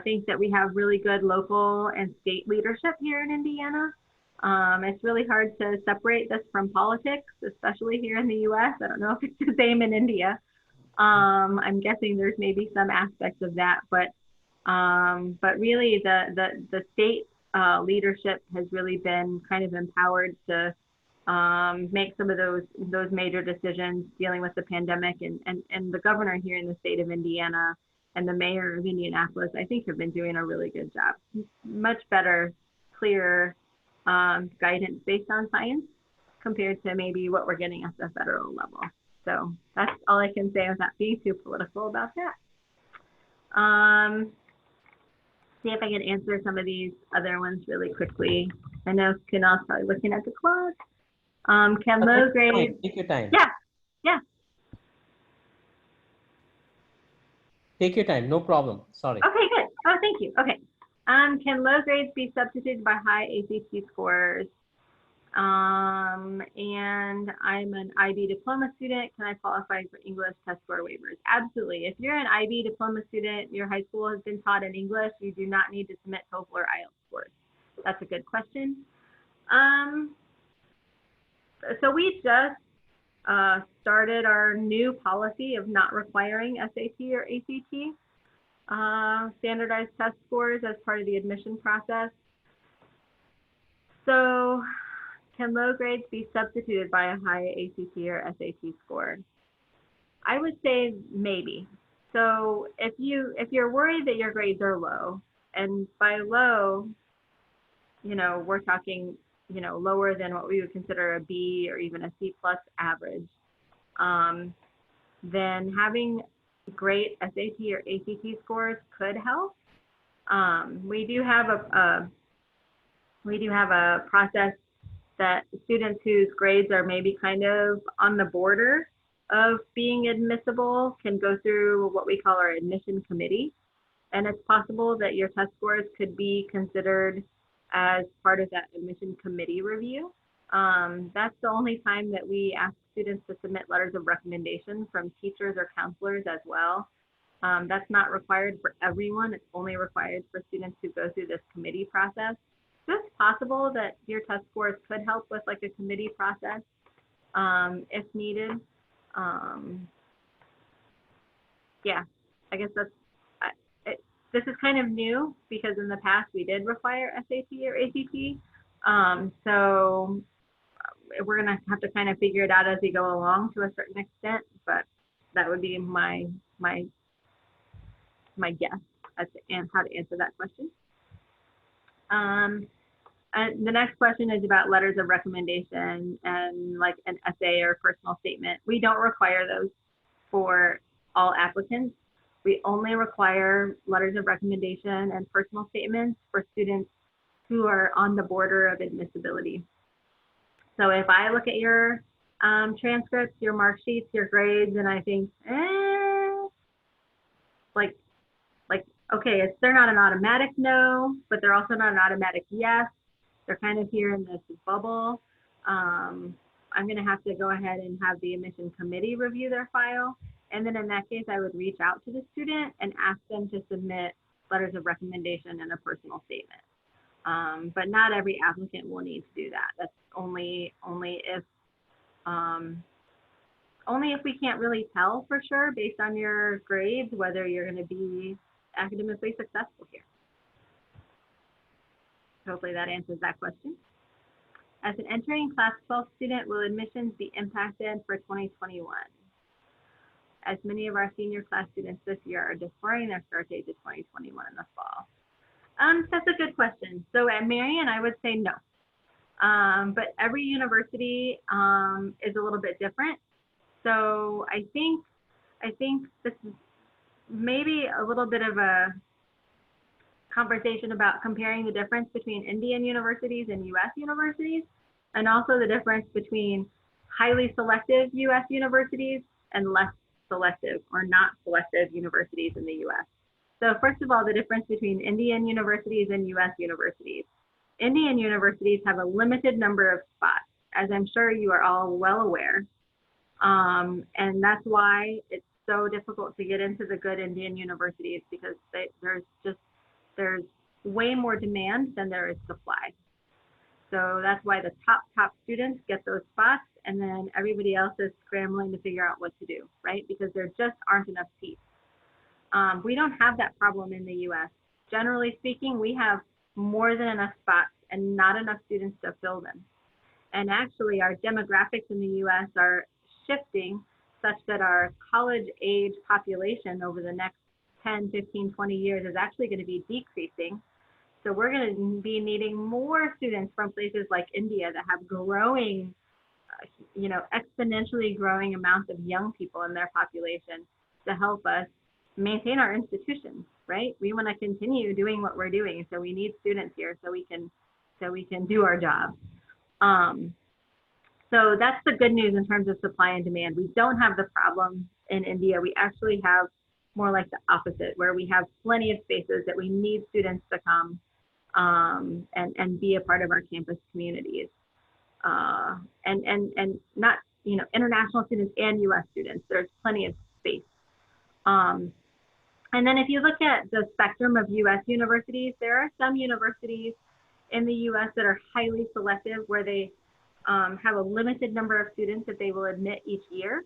think that we have really good local and state leadership here in Indiana. It's really hard to separate this from politics, especially here in the US. I don't know if it's the same in India. I'm guessing there's maybe some aspects of that, but really the state leadership has really been kind of empowered to make some of those major decisions dealing with the pandemic, and the governor here in the state of Indiana and the mayor of Indianapolis, I think, have been doing a really good job. Much better, clearer guidance based on science compared to maybe what we're getting at the federal level. So that's all I can say without being too political about that. See if I can answer some of these other ones really quickly. I know Kunal's probably looking at the clock. Can low grade? Take your time. Yeah. Take your time, no problem. Sorry. Okay, good. Oh, thank you. Okay. Can low grades be substituted by high ACT scores? And I'm an IB diploma student. Can I qualify for English test score waivers? Absolutely. If you're an IB diploma student, your high school has been taught in English, you do not need to submit TOEFL or IELTS scores. That's a good question. So we just started our new policy of not requiring SAT or ACT standardized test scores as part of the admission process. So can low grades be substituted by a high ACT or SAT score? I would say maybe. So if you're worried that your grades are low, and by low, we're talking, lower than what we would consider a B or even a C plus average, then having great SAT or ACT scores could help. We do have a process that students whose grades are maybe kind of on the border of being admissible can go through what we call our admission committee. And it's possible that your test scores could be considered as part of that admission committee review. That's the only time that we ask students to submit letters of recommendation from teachers or counselors as well. That's not required for everyone. It's only required for students who go through this committee process. So it's possible that your test scores could help with like a committee process if needed. Yeah, I guess this is kind of new because in the past we did require SAT or ACT. So we're gonna have to kind of figure it out as we go along to a certain extent, but that would be my guess as to how to answer that question. And the next question is about letters of recommendation and like an essay or personal statement. We don't require those for all applicants. We only require letters of recommendation and personal statements for students who are on the border of admissibility. So if I look at your transcripts, your mark sheets, your grades, and I think, okay, they're not an automatic no, but they're also not an automatic yes. They're kind of here in this bubble. I'm going to have to go ahead and have the admission committee review their file. And then in that case, I would reach out to the student and ask them to submit letters of recommendation and a personal statement. But not every applicant will need to do that. That's only if we can't really tell for sure based on your grades whether you're going to be academically successful here. Hopefully that answers that question. As an entering class 12 student, will admissions be impacted for 2021? As many of our senior class students this year are deferring their start date to 2021 in the fall. That's a good question. So at Marian, I would say no. But every university is a little bit different. So I think this is maybe a little bit of a conversation about comparing the difference between Indian universities and US universities, and also the difference between highly selective US universities and less selective or not selective universities in the US. So first of all, the difference between Indian universities and US universities. Indian universities have a limited number of spots, as I'm sure you are all well aware. And that's why it's so difficult to get into the good Indian universities, because there's way more demand than there is supply. So that's why the top students get those spots, and then everybody else is scrambling to figure out what to do, right? Because there just aren't enough seats. We don't have that problem in the US. Generally speaking, we have more than enough spots and not enough students to fill them. And actually our demographics in the US are shifting such that our college age population over the next 10, 15, 20 years is actually going to be decreasing. So we're going to be needing more students from places like India that have growing, exponentially growing amounts of young people in their population to help us maintain our institutions, right? We want to continue doing what we're doing. So we need students here so we can do our job. So that's the good news in terms of supply and demand. We don't have the problem in India. We actually have more like the opposite, where we have plenty of spaces that we need students to come and be a part of our campus communities. and not, international students and U.S. students. There's plenty of space. Um, and then if you look at the spectrum of U.S. universities, there are some universities in the U.S. that are highly selective, where they have a limited number of students that they will admit each year.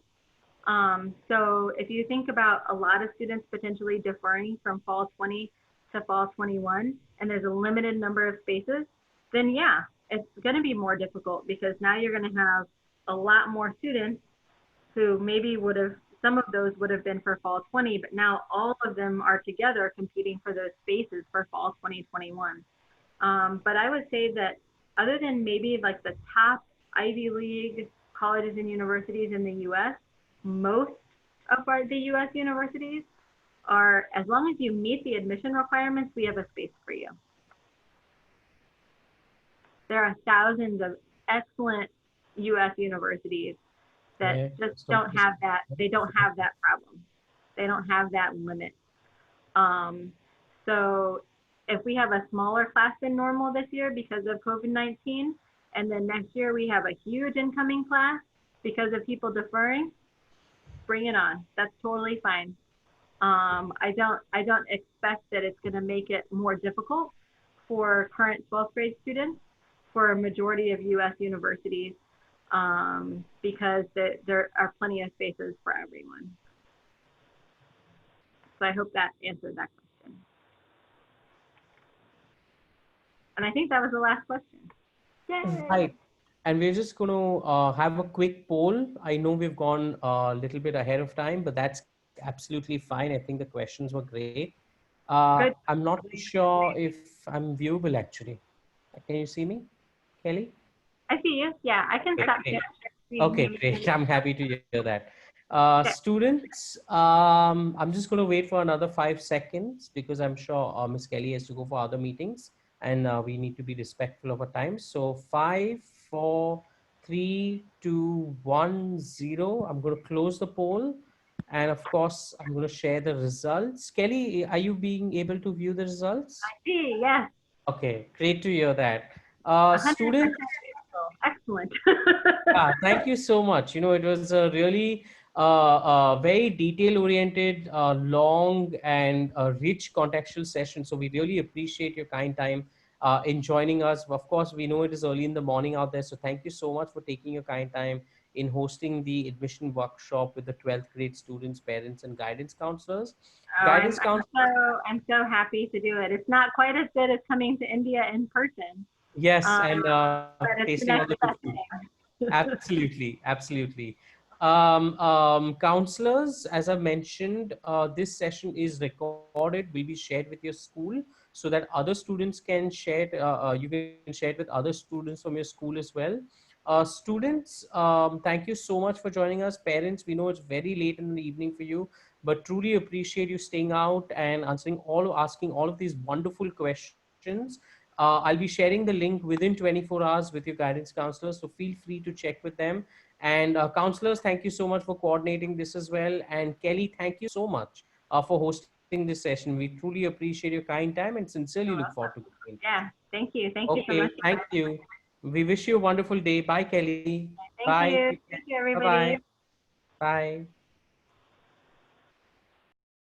So if you think about a lot of students potentially deferring from fall 20 to fall 21, and there's a limited number of spaces, then yeah, it's going to be more difficult, because now you're going to have a lot more students who maybe would have, some of those would have been for fall 20, but now all of them are together competing for those spaces for fall 2021. But I would say that other than maybe like the top Ivy League colleges and universities in the US, most of the US universities are, as long as you meet the admission requirements, we have a space for you. There are thousands of excellent US universities that just don't have that. They don't have that problem. They don't have that limit. So if we have a smaller class than normal this year because of COVID-19, and then next year we have a huge incoming class because of people deferring, bring it on. That's totally fine. I don't expect that it's going to make it more difficult for current 12th grade students for a majority of U.S. universities, because there are plenty of spaces for everyone. So I hope that answered that question. And I think that was the last question. Yay. Right. And we're just going to have a quick poll. I know we've gone a little bit ahead of time, but that's absolutely fine. I think the questions were great. Good. I'm not sure if I'm viewable actually. Can you see me, Kelly? I see you. Yeah, I can stop Great. sharing. Okay, great. I'm happy to hear that. Okay. Students, I'm just going to wait for another 5 seconds because I'm sure Miss Kelly has to go for other meetings, and we need to be respectful of her time. So 5, 4, 3, 2, 1, 0. I'm going to close the poll. And of course, I'm going to share the results. Kelly, are you being able to view the results? I see. Yes. Okay, great to hear that. 100%. Students, Excellent. yeah, thank you so much. It was a really very detail-oriented, long and rich contextual session. So we really appreciate your kind time in joining us. Of course, we know it is early in the morning out there. So thank you so much for taking your kind time in hosting the admission workshop with the 12th grade students, parents, and guidance counselors. Oh, Guidance counselors. I'm so happy to do it. It's not quite as good as coming to India in person, Yes, and but it's tasting the all the next good best food. thing. Absolutely, absolutely. Counselors, as I mentioned, this session is recorded, will be shared with your school so that other students can share it, you can share it with other students from your school as well. Students, thank you so much for joining us. Parents, we know it's very late in the evening for you, but truly appreciate you staying out and asking all of these wonderful questions. I'll be sharing the link within 24 hours with your guidance counselors, so feel free to check with them. And counselors, thank you so much for coordinating this as well. And Kelly, thank you so much for hosting this session. We truly appreciate your kind time and sincerely look You're forward to welcome. working with you. Yeah. Thank you. Thank you so Okay, much. thank you. We wish you a wonderful day. Bye, Kelly. Thank Bye. you. Take care. Thank you, Bye-bye. everybody. Bye.